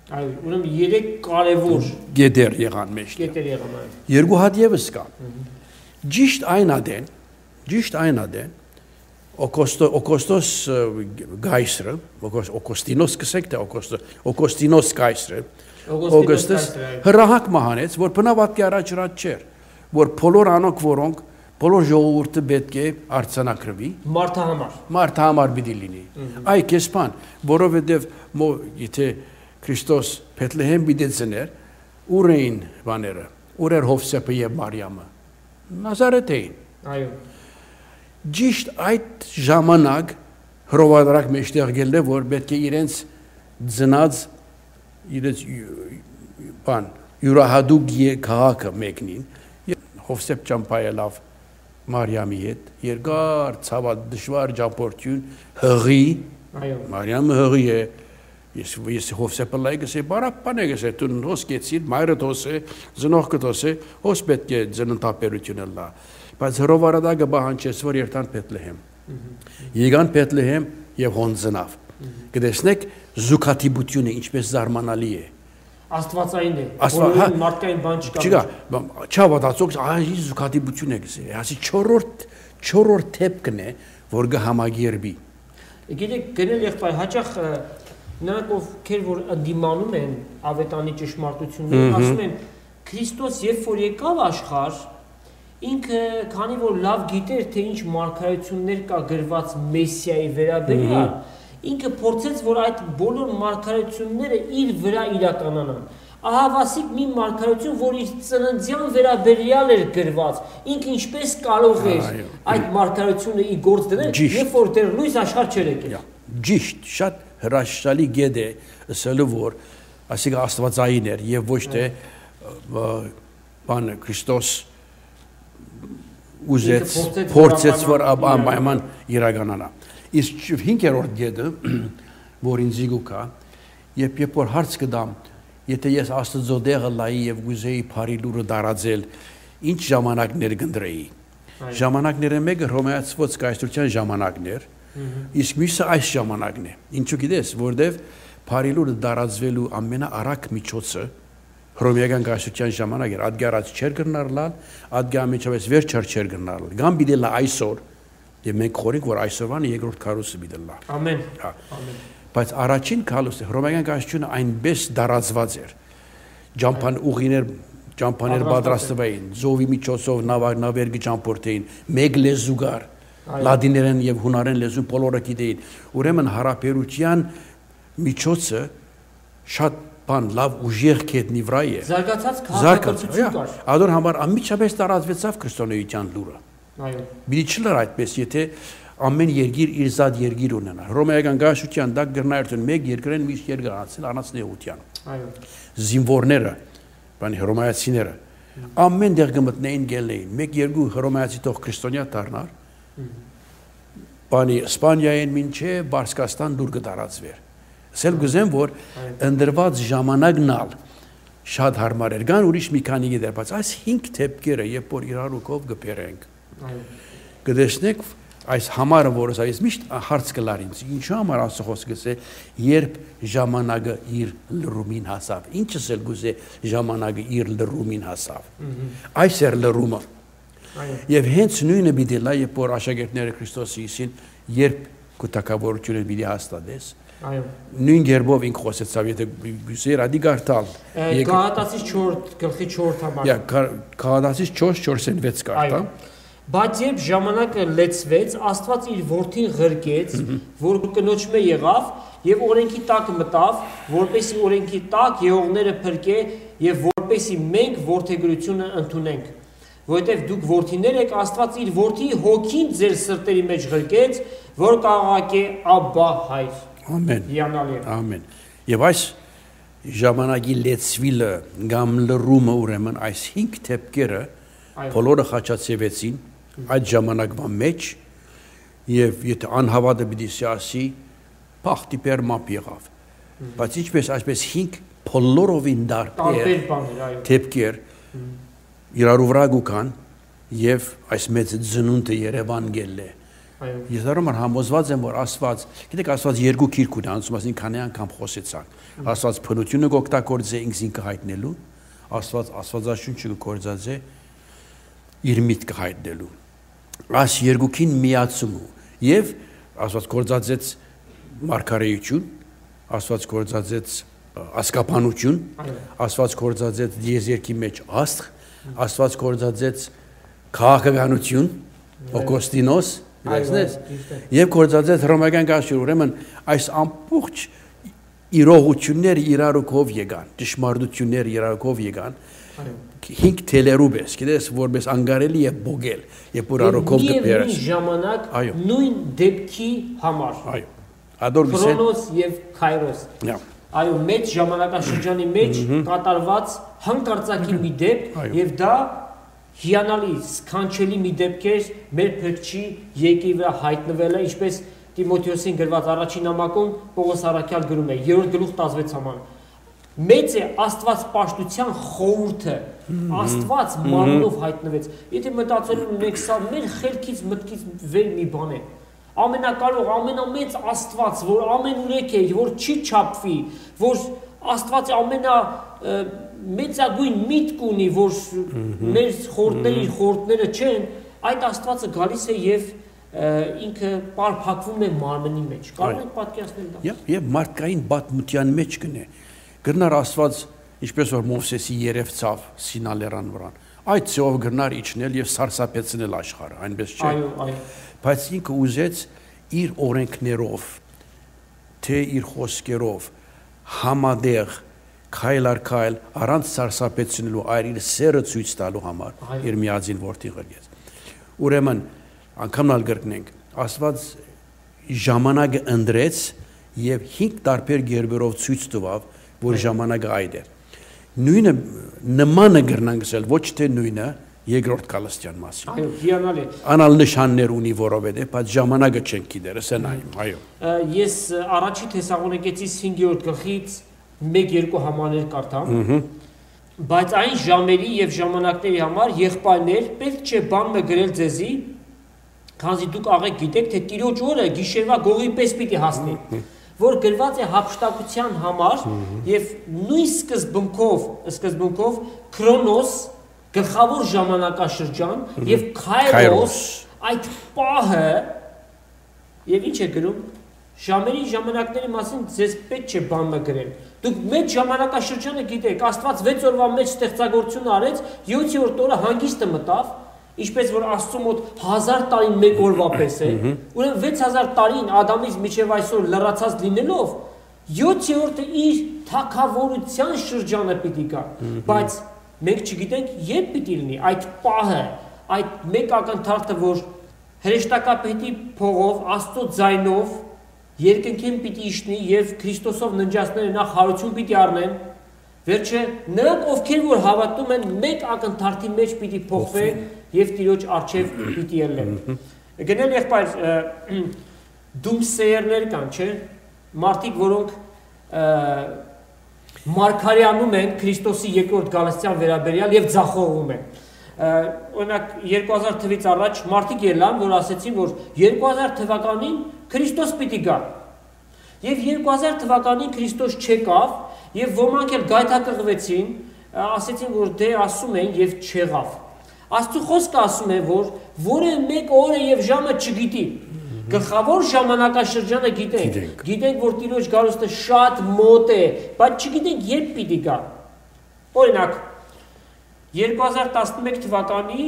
այո ուրեմն 3 կարևոր գետեր եղան մեջ գետեր եղան այո երկու հատ եւս կա ճիշտ այն ադեն Օգոստոս գայսրը Օգոստինոս կսեք թե Օգոստինոս գայսրը Օգոստոս հրահակ մահանեց որ բնավատի առաջ չէր որ բոլոր անոք որոնք բոլոր ժողովուրդը պետք է արցանակրվի մարդը համար պիտի լինի այ կեսպան որովհետև եթե Քրիստոս Բեթլեհեմ պիտի ծներ ուր էին բաները ուր էր Հովսեփը եւ Մարիամը Նազարեթ էին այո ճիշտ այդ ժամանակ հրովարակ մեջտեղ գելն է որ պետք է իրենց ծնած իրենց բան յուրահատուկ քաղաքը մեկնին Հովսեփ ճամփայելավ Մարիամի հետ երկար ցավատ դժվար ճամփորդություն հղի այո Մարիամը հղի է ես Հովսեփը լայգս է բարակ բանեգս է դու հոսկեցիր մայրը դոսե ծնողքը դոսե հոս պետք է ծննդապերությունը լա բայց հրովարադակը բանջեց որ երթան Բեթլեհեմ եկան Բեթլեհեմ եւ հոնձնավ կտեսնեք զուգատիբությունը ինչպես զարմանալի է Աստվածային է բոլորին մարդկային բան չկա չավատացող այ զուգատիբություն է գսե ասի 4-րդ թեփքն է որ կհամագերբի գիտեք գնել եղբայր հաճախ նրանք ովքեր որ ընդդիմանում են ավետանի ճշմարտություններին ասում են Քրիստոս երբ որ եկավ աշխարհ ինքը քանի որ լավ գիտեր թե ինչ մարգարեություններ կա գրված Մեսիայի վերաբերյալ ինքը փորձեց որ այդ բոլոր մարգարեությունները իր վրա իրականանան ահավասիկ մի մարգարեություն որ իր ծննդյան վերաբերյալ էր գրված ինքը ինչպես կարող էր այդ մարգարեությունը ի գործ դնել երբ որ դեռ լույս աշխարհ չէր եկել ճիշտ շատ հրաշալի գետ է ասելու որ ասիկա աստվածային էր եւ ոչ թե բան Քրիստոս ուզեց փորձեց որ անպայման իրականանա իսկ 5-րդ գետը որ ինձ գուկա երբ որ հարց կդամ եթե ես Աստծո դեղը լայի եւ գուզեի բարի լուրը դարածել ինչ ժամանակներ կընտրեի ժամանակները մեկը Հռոմեացված կայսրության ժամանակներ իսկ մյուսը այս ժամանակն է ինչու գիտես որտեվ բարի լուրը դարածվելու ամենաարագ միջոցը Հռոմեական կայսրության ժամանակ էր ադգարած չէր գնարլալ ադգամիջավես վերջար չէր գնարլալ գամ բիդելա այսօր եւ մենք խորիկ որ այսօրվան երկրորդ քարոզը բիդելա ամեն ամեն բայց առաջին քալոսը Հռոմեական կայսրությունը այնպես դարածված էր ճամփան ուղիներ ճամփաներ պատրաստվային զովի միջոցով նավեր ճամփորդեին մեկ լեզուգար լատիներեն եւ հունարեն լեզու բոլորը գիտեին ուրեմն հարաբերության միջոցը շատ բան լավ ուժեղ կետնի վրա է զարգացած քաղաքացիություն կար ադոր համար ամիջապես տարածվեցավ քրիստոնեության լուրը այո մի չլար այդպես եթե ամեն երկիր իր զատ երկիր ունենա։ Հռոմեական գաշության դա գրնայություն մեկ երկրեն միշտ երկարացել առանց նեղության։ Այո։ Զինվորները, բանի հռոմեացիները ամեն տեղ գմտնեին գելեին։ Մեկ երկու հռոմեացի թող քրիստոնյա դառնար։ Բանի Իսպանիայեն մինչև Բարսկաստան դուր կդարածվեր։ Սել գուզեմ որ ընդրված ժամանակն ալ շատ հարմար էր։ Կան ուրիշ մի քանի գիտեր, բայց այս 5 թեփքերը երբ որ իրարուկով գբերենք։ Այո։ Կդեսնեք այս համարը որս այս միշտ հարց կլար ինձ ինչու համար ասողոս գսե երբ ժամանակը իր լրումին հասավ ինչս էլ գուզե ժամանակը իր լրումին հասավ այս էր լրումը եւ հենց նույնը պիտի լա երբ որ աշակերտները Քրիստոսի իսին երբ կուտակավորությունը պիտի հաստատես այո նույն գերբով ինք խոսեցավ եթե գուսե ռադի գարտալ Գաղատացիս 4 գլխի 4 համար Գաղատացիս 4:4-6 կարտա Բայց երբ ժամանակը լեցվեց, Աստված իր որդին ղրկեց, որ կնոջմե եղավ եւ օրենքի տակ մտավ, որպեսի օրենքի տակ եղողները փրկե եւ որպեսի մենք որդեգրությունը ընդունենք։ Որովհետեւ դուք որդիներ եք, Աստված իր որդի հոգին ձեր սրտերի մեջ ղրկեց, որ կաղաղակե Աբբա հայր։ Ամեն։ Հիանալի է։ Ամեն։ Եվ այս ժամանակի լեցվիլը կամ լրումը ուրեմն այս 5 թեփքերը բոլորը խաչացվեցին այդ ժամանակվա մեջ եւ եթե անհավատը պիտի ասի փախտի պերմապ եղավ բայց ինչպես այսպես 5 բոլորովին դարբեր բաներ այո թեփքեր իրարու վրա գուքան եւ այս մեծ ծնունդը Երևան գելլե այո ես դառնում համոզված եմ որ Աստված գիտեք Աստված երկու քիրք ունի անցում ասին քանի անգամ խոսեցան Աստված փնությունը կօգտագործե ինքսին կհայտնելու Աստվածաշունչը կորձածե իր միտքը հայտնելու այս երկուքին միացում եւ Աստված կորձածեց մարգարեություն Աստված կորձածեց ասկապանություն Աստված կորձածեց դիեզերքի մեջ աստղ Աստված կորձածեց քաղաքականություն Օգոստինոս դեսնես եւ կորձածեց հռոմեական գաշուր ուրեմն այս ամբողջ իրողությունները իրարուկով եկան ճշմարտությունները իրարուկով եկան 5 թելերուբես, գիտես, որպես անգարելի է բոգել, երբ որ առօքով գբերես։ Նույն ժամանակ նույն դեպքի համար։ Այո։ Ադոր գսեն Քրոնոս եւ Քայրոս։ Այո, մեծ ժամանակաշրջանի մեջ կատարված հանկարծակի մի դեպք եւ դա հիանալի, սքանչելի մի դեպք էր մեր փրկչի եկի վրա հայտնվելը, ինչպես Տիմոթեոսին գրված առաջին նամակում Պողոս Արաքյալ գրում է 3-րդ գլուխ 16 համար։ Մեծ է Աստված պաշտության խորհուրդը, Աստված մարմնով հայտնվեց։ Եթե մտածելու ունենք սա մեր խելքից մտքից վեր մի բան է։ Ամենակարող, ամենամեծ Աստված, որ ամենուրեք է, որ չի չափվի, որ Աստված ամենամեծագույն միտք ունի, որ մեր խորհուրդները չեն, այդ Աստվածը գալիս է եւ ինքը պարփակվում է մարմնի մեջ։ Կարող եք պատկերացնել դա։ Եվ մարդկային պատմության մեջ կնե Գրնար Աստված, ինչպես որ Մովսեսի երևցավ Սինա լեռան վրան, այդ ծով գրնար իջնել եւ սարսափեցնել աշխարհը, այնպես չէ։ Այո, այո։ Բայց ինքը ուզեց իր օրենքներով, թե իր խոսքերով համադեղ քայլ առ քայլ առանց սարսափեցնելու այր իր սերը ցույց տալու համար իր միածին որդի ղրկեց։ Ուրեմն անգամ ալ գրկնենք, Աստված ժամանակը ընդրեց եւ 5 տարբեր գերբերով ցույց տվավ որ ժամանակը այդ է։ Նույնը նմանը գրնանք ասել, ոչ թե նույնը երկրորդ Կալստյան մասին։ Այո, հիանալի։ Անալ նշաններ ունի որովհետեւ, բայց ժամանակը չենք գիտեր, ասենայում, այո։ Ես առաջի Թեսաղոնիկեցիս 5-րդ գլխից 1-2 համարներ կարդամ։ Բայց այն ժամերի եւ ժամանակների համար եղբայրներ պետք չէ բան մը գրել ձեզի, քանզի դուք աղեք գիտեք, թե Տիրոջ օրը գիշերվա գողի պես պիտի հասնի։ Որ գրված է հափշտակության համար եւ նույն սկզբունքով Քրոնոս գլխավոր ժամանակաշրջան եւ Քայրոս այդ պահը եւ ինչ է գրում ժամանակների մասին ձեզ պետք չէ բան մը գրել դուք մեծ ժամանակաշրջանը գիտեք Աստված 6 օրվա մեջ ստեղծագործություն արեց 7-րդ օրը հանգիստը մտավ Ինչպես որ Աստծո մոտ 1000 տարին մեկ օրվա պես է, ուրեմն 6000 տարին Ադամից մինչև այսօր լրացած լինելով 7-րդը իր թագավորության շրջանը պիտի գա, բայց մենք չգիտենք երբ պիտի լինի այդ պահը, այդ մեկ ակնթարթը որ հրեշտակապետի փողով, Աստծո ձայնով երկնքին պիտի իջնի եւ Քրիստոսով ննջածները նախ հարություն պիտի առնեն, վերջը նրանք ովքեր որ հավատում են մեկ ակնթարթի մեջ պիտի փոխվեն եւ Տիրոջ առջև պիտի ելնեն։ Գնել եղբայր դումսերներ կան, չէ՞, մարդիկ, որոնք մարգարեանում են Քրիստոսի երկրորդ գալստյան վերաբերյալ եւ ձախողվում են։ Օրինակ 2000 թվից առաջ մարդիկ ելան, որ ասեցին, որ 2000 թվականին Քրիստոս պիտի գա։ Եվ 2000 թվականին Քրիստոս չեկավ, եւ ոմանք էլ գայթակղվեցին, ասեցին, որ դե ասում են եւ չեղավ։ Աստծո խոսքը ասում է, որ որը մեկ օրը եւ ժամը չգիտի։ Գլխավոր ժամանակաշրջանը գիտենք։ Գիտենք, որ Տիրոջ գալուստը շատ մոտ է, բայց չգիտենք երբ պիտի գա։ Օրինակ 2011 թվականի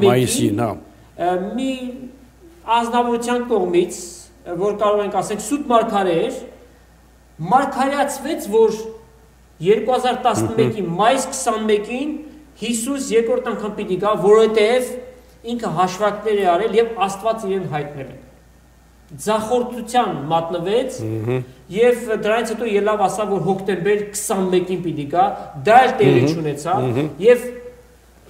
մայիսին մի ազնվորության կողմից, որ կարող ենք ասենք սուտ մարգարե էր, մարգարեացվեց, որ 2011-ի մայիս 21-ին Հիսուս երկրորդ անգամ պիտի գա, որովհետև ինքը հաշվարկներ է արել եւ Աստված իրեն հայտնել է։ Ձախորդության մատնվեց եւ դրանից հետո ելավ ասա, որ հոկտեմբեր 21-ին պիտի գա, դա էլ տեղի չունեցավ եւ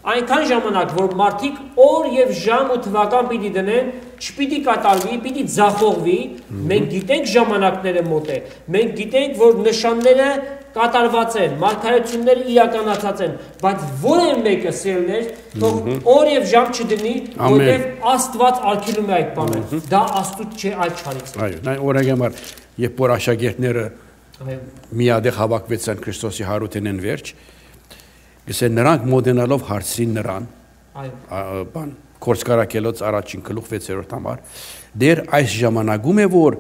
այնքան ժամանակ, որ մարդիկ օր եւ ժամ ու թվական պիտի դնեն, չպիտի կատարվի, պիտի ձախողվի, մենք գիտենք ժամանակները մոտ է, մենք գիտենք, որ նշանները կատարված են, մարգարեությունները իրականացած են, բայց որևէ մեկը սիրելիներ, թող օր եւ ժամ չդնի, որովհետեւ Աստված արգելում է այդ բանը, դա Աստծո չէ, այլ չարից։ Այո, օրինակ համար, երբ որ աշակերտները միադեղ հավաքվեցան Քրիստոսի հարութենեն վերջ, գսե նրանք մոդենալով հարցրին նրան, բան Կորսկարակելոց առաջին գլուխ 6-րդ համար, դեր այս ժամանակում է որ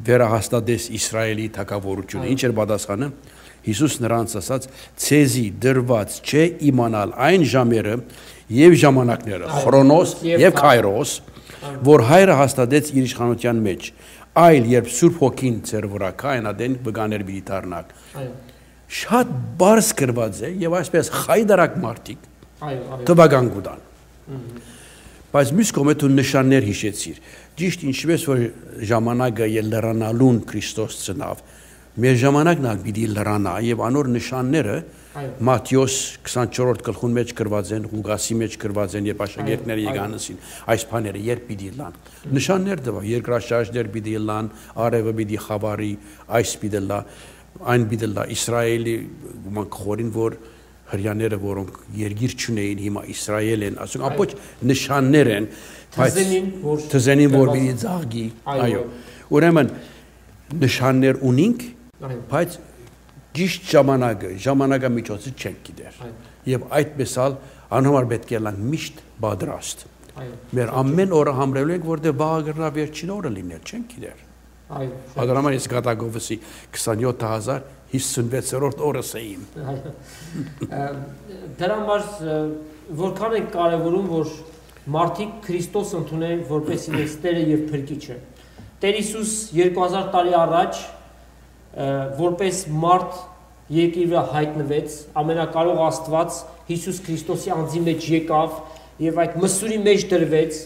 վերահաստատես Իսրայելի թագավորությունը, ինչ էր պատասխանը, Հիսուս նրանց ասաց, ցեզի դրված չէ իմանալ այն ժամերը եւ ժամանակները, Խրոնոս եւ Քայրոս, որ հայրը հաստատեց իր իշխանության մեջ, այլ երբ Սուրբ Հոգին ձեր վրա կայանադեն բգաներ պիտի դառնաք։ Շատ բարձ գրված է եւ այսպես խայդարակ մարդիկ տվական գուտան։ Բայց մյուս կողմից նշաններ հիշեցիր։ Ճիշտ ինչպես որ ժամանակը ելրանալուն Քրիստոս ծնավ, մեր ժամանակն ալ պիտի լրանա եւ անոր նշանները Մատթեոս 24-րդ գլխուն մեջ գրված են, Ղուկասի մեջ գրված են, երբ աշակերտները եկանին, այս բաները երբ պիտի լան։ Նշաններ դվա, երկրաշարժներ պիտի լան, արևը պիտի խավարի, այս պիտի լա, այն պիտի լա, Իսրայելի ոմանք խորին որ հрьяաները, որոնք երգիր չունեին, հիմա Իսրայել են, ասում ամբողջ նշաններ են, բայց թզենին որ պիտի ծաղկի, այո։ Ուրեմն նշաններ ունենք, բայց ճիշտ ժամանակամիջոցը չենք գիտեր։ Եվ այդպես ալ անհամար պետք է լանք միշտ պատրաստ։ Մեր ամեն օրը համրելու ենք, որտեղ վաղը գրնա վերջին օրը լինել, չենք գիտեր։ Ադրամար ես կատագովսի 27056-րդ օրս էիմ։ Դրա համար որքան է կարևորում, որ մարդիկ Քրիստոս ընդունեն որպես իրենց Տերը եւ Փրկիչը։ Տեր Հիսուս 2000 տարի առաջ որպես մարդ երկրի վրա հայտնվեց, ամենակարող Աստված Հիսուս Քրիստոսի անձի մեջ եկավ եւ այդ մսուրի մեջ դրվեց,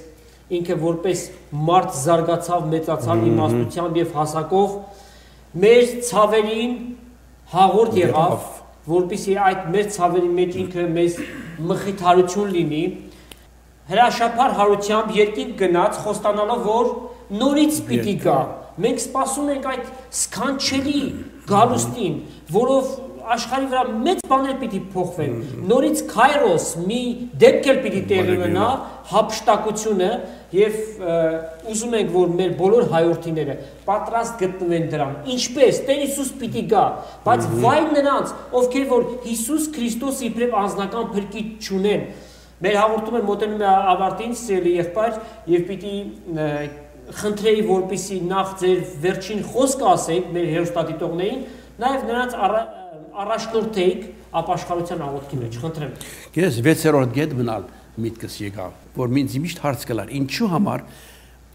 ինքը որպես մարդ զարգացավ, մեծացավ իմաստությամբ եւ հասակով, մեր ցավերին հաղորդ եղավ, որպեսզի այդ մեր ցավերի մեջ ինքը մեզ մխիթարություն լինի, հրաշափար հարությամբ երկինք գնաց, խոստանալով, որ նորից պիտի գա։ Մենք սպասում ենք այդ սքանչելի գալուստին, որով աշխարհի վրա մեծ բաներ պիտի փոխվեն։ Նորից Քայրոս մի դեպք էլ պիտի տեղի ունենա, հափշտակությունը եւ ուզում ենք, որ մեր բոլոր հայրենիները պատրաստ գտնվեն դրան։ Ինչպես Տեր Հիսուս պիտի գա, բայց վայ նրանց, ովքեր որ Հիսուս Քրիստոսի իբրև անձնական փրկիչ չունեն։ Մեր հաղորդումը մոտենում է ավարտին, սիրելի եղբայր, եւ պիտի խնդրեի, որպեսզի նախ ձեր վերջին խոսքը ասեք մեր հերոստատիտողներին, նաեւ նրանց առաջնորդեիք ապաշխարության աղոթքի մեջ, խնդրեմ։ Ես 6-րդ գետ մնալ միտքս եկավ, որ ինձ միշտ հարց կլար, ինչու համար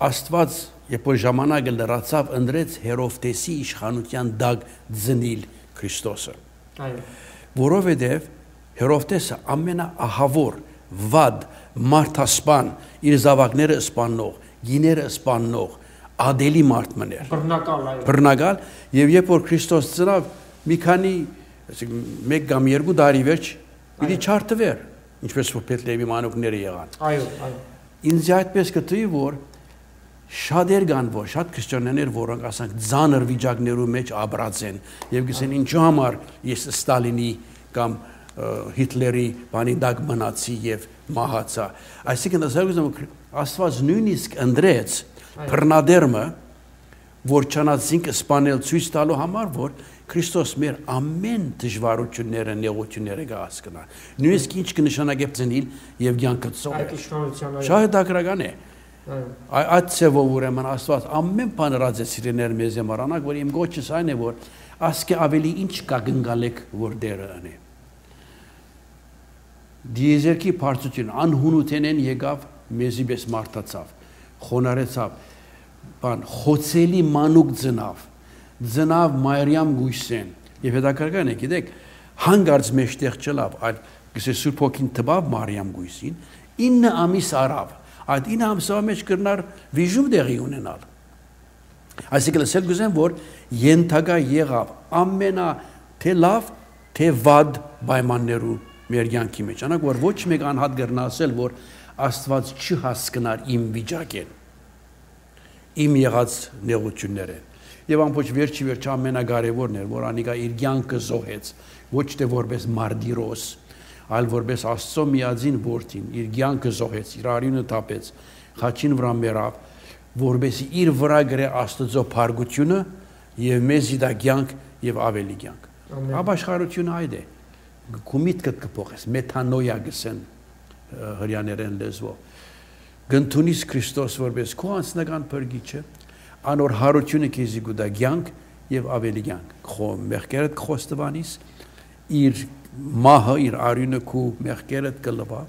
Աստված, երբ որ ժամանակը լրացավ, ընտրեց Հերովտեսի իշխանության դակ ծնիլ Քրիստոսը։ Այո։ Որովհետև Հերովտեսը ամենաահավոր վատ մարդասպան, իր զավակները սպանող, գիները սպանող, ադելի մարդ մներ։ Բռնակալ, եւ երբ որ Քրիստոս ծնավ, մի քանի, ասենք 1 կամ 2 տարի վերջ, իրի չարտվեր, ինչպես որ Փետրեվի մանուկները եղան։ Այո։ Ինձ այդպես կթվի, որ շատեր կան, որ շատ քրիստոնյաներ, որոնք ասենք ծանր վիճակներու մեջ ապրած են, եւ գսեն ինչու համար ես Ստալինի կամ Հիտլերի բանի դակ մնացի եւ մահացա։ Այսինքն Աստված նույնիսկ ընդրեց բռնադերմը, որ չանացինք սպանել ցույց տալու համար, որ Քրիստոս մեր ամեն դժվարությունները, նեղությունները կհասկանա։ Նույնիսկ ինչ կնշանակե ծնիլ եւ կյանքը ծովել։ Շատ դակրական է։ Այդ ծևով ուրեմն Աստված ամեն բան ռազեցիրներ մեզ մարանակ, որ իմ գոչս այն է, որ ասկե ավելի ինչ կգնգալեք, որ դերը անի։ Դիեզերքի բարձություն անհունութենեն եկավ մեզի պես մարդացավ, խոնարեցավ, բան խոցելի մանուկ ծնավ Մարիամ գույսեն, եւ հետաքրքրական է, գիտեք, հանգարց մեջտեղ չլավ, այլ գսե Սուրբ Հոգին տվավ Մարիամ գույսին, 9 ամիս արավ, այդ 9 ամսվա մեջ կրնար վիժում տեղի ունենալ։ Այսինքն ասել գուզեմ, որ ենթակա եղավ ամենա թե լավ, թե վատ պայմաններու մեր կյանքի մեջ, անակ որ ոչ մեկ անհատ կրնա ասել, որ Աստված չհասկնար իմ վիճակեն, իմ եղած նեղությունները։ Եվ ամբողջ վերջի ամենակարևորն էր, որ անիկա իր կյանքը զոհեց, ոչ թե որպես մարտիրոս, այլ որպես Աստծո միածին որդին, իր կյանքը զոհեց, իր արյունը տապեց, խաչին վրա մեռավ, որպեսզի իր վրա գրե Աստծո փառությունը եւ մեզի դա կյանք եւ ավելի կյանք։ Ապաշխարությունը այդ է։ Քու միտքը կփոխես, մեթանոյա գսեն հрьяաներեն լեզվով։ Գնթունիս Քրիստոս որպես քո անձնական փրկիչը, անոր հարությունը քեզի գուտա կյանք եւ ավելի կյանք։ Քո մեղքերդ խոստովանիս, իր մահը, իր արյունը քու մեղքերդ կլվա,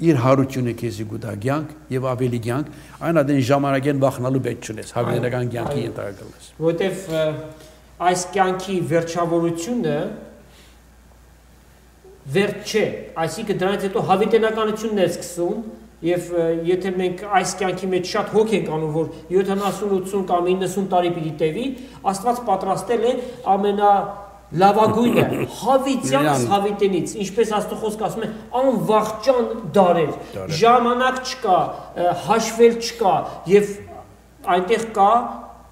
իր հարությունը քեզի գուտա կյանք եւ ավելի կյանք, այն adin ժամանակեն վախնալու պետք չունես, հավերական կյանքի ենթակա կլես։ Որտեվ այս կյանքի վերջավորությունը վերջ չէ, այսինքն դրանից հետո հավիտենականությունն է սկսում եւ եթե մենք այս կյանքի մեջ շատ հոգ ենք անում, որ 70, 80 կամ 90 տարի պիտի տևի, Աստված պատրաստել է ամենալավագույնը հավիտյանս հավիտենից, ինչպես Աստծո խոսքը ասում է, անվախճան դարեր, ժամանակ չկա, հաշվել չկա եւ այնտեղ կա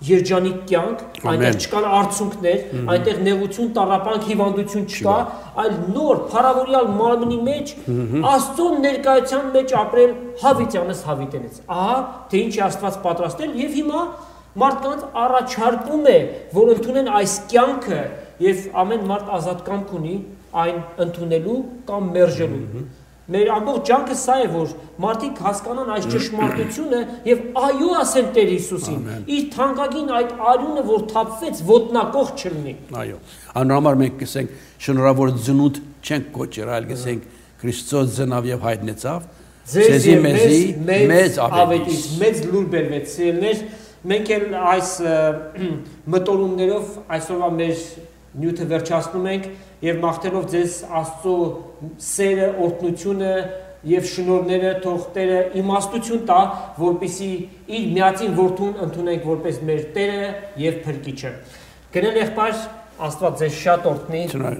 երջանիկ կյանք, այնտեղ չկան արցունքներ, այնտեղ նեղություն, տառապանք, հիվանդություն չկա, այլ նոր փառավորյալ մարմնի մեջ Աստծո ներկայության մեջ ապրել հավիտյանս հավիտենից։ Ահա թե ինչ է Աստված պատրաստել եւ հիմա մարդկանց առաջարկում է, որ ընդունեն այս կյանքը եւ ամեն մարդ ազատ կամք ունի այն ընդունելու կամ մերժելու։ Մեր ամբողջ ջանքը սա է, որ մարդիկ հասկանան այս ճշմարտությունը եւ այո ասեն Տեր Հիսուսին։ Իր թանկագին այդ արյունը, որ թափվեց, ոտնակող չլինի։ Այո։ Անհամար մենք կսենք շնորհավոր ծնունդ չենք կոչեր, այլ կսենք Քրիստոս ծնավ եւ հայտնեցավ, ցեզի մեզի մեծ ավետից, մեծ լուր բերվեց։ Սիրելիներ, մենք էլ այս մտորումներով այսօրվա մեր նյութը վերջացնում ենք եւ մաղթելով ձեզ Աստծո սերը, օրհնությունը եւ շնորհները թող Տերը իմաստություն տա, որպեսզի իր միածին որդուն ընդունենք որպես մեր Տերը եւ Փրկիչը։ Գնալ եղբայր, Աստված ձեզ շատ օրհնի,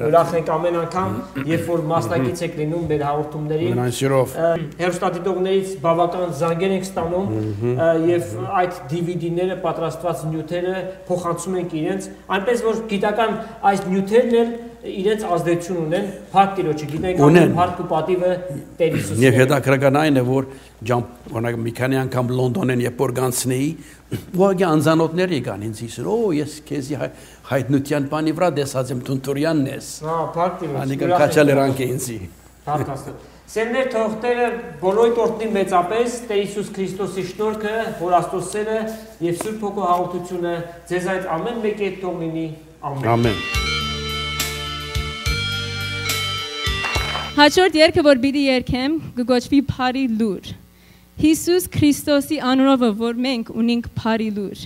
ուրախ ենք ամեն անգամ, երբ որ մասնակից եք լինում մեր հաղորդումներին։ Հեռուստադիտողներից բավական զանգեր ենք ստանում եւ այդ DVD-ները, պատրաստված նյութերը փոխանցում ենք իրենց, այնպես որ գիտական այս նյութերն էլ իրենց ազդեցություն ունեն Փառք Տիրոջը, գիտենք ամեն փառք ու պատիվը Տեր Հիսուսին։ Եվ հետաքրքրական այն է, որ օրինակ մի քանի անգամ Լոնդոնեն երբ որ գանցնեի, ուղղակի անձանոթներ եկան ինձ իսր, ես քեզի հայտնության բանի վրա դեսած եմ Թունթուրյանն ես։ Փառք Տիրոջ։ Անիկա քաչալ երանք ինձի։ Փառք Աստծո։ Սերներ թող Տերը բոլորիդ օրհնի մեծապես, Տեր Հիսուս Քրիստոսի շնորհքը, որ Աստծո սերը եւ Սուրբ Հոգու հաղորդությունը ձեզ այդ ամեն մեկի հետ թող լինի։ Ամեն։ Հաջորդ երգը, որ պիտի երգեմ, կգոչվի Փարի լուր։ Հիսուս Քրիստոսի անունով, որ մենք ունենք Փարի լուր,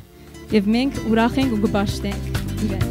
եւ մենք ուրախ ենք ու կպաշտենք իրեն։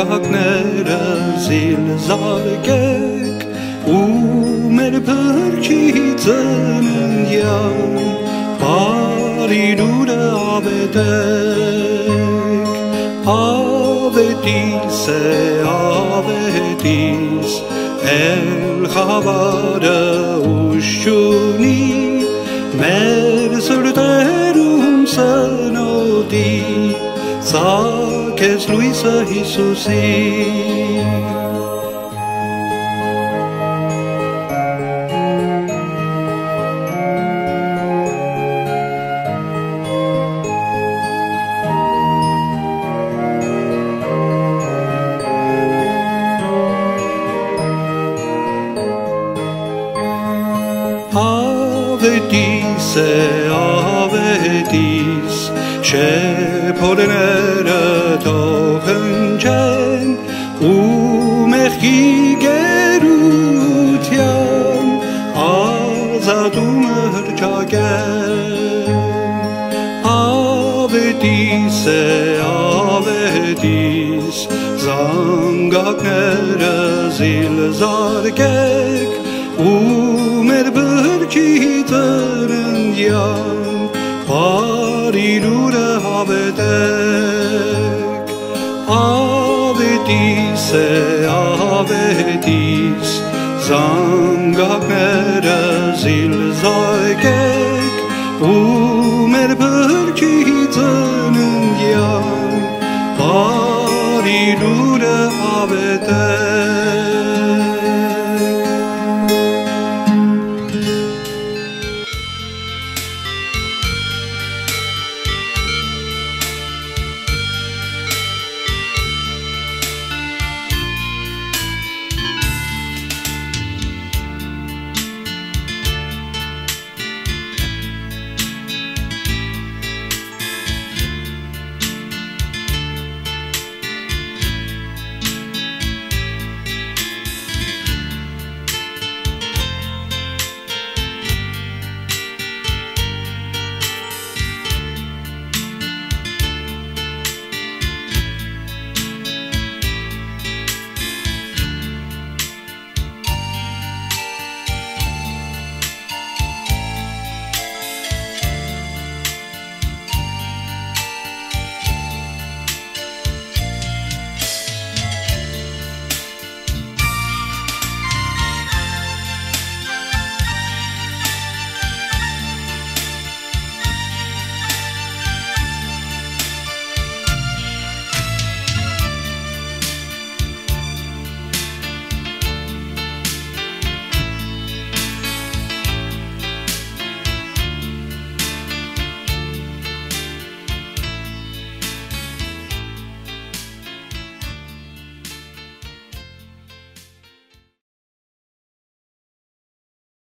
զանգակները զիլ զարգեք ու մեր բրքի ծննդյան բարի լուրը ավետեք ավետիս է ավետիս էլ խավարը ուշունի մեր սրտերում սնոտի Սակեց լույսը Հիսուսի Ավետիս է ավետիս Շեփորները թող հնչեն ու մեղքի գերության ազատումը հռչակեն Ավետիս է ավետիս զանգակները զիլ զարգեք ու մեր բրքի ծննդյան բարի լուրը ավետեք ավետիս է ավետիս զանգակները զիլ զարգեք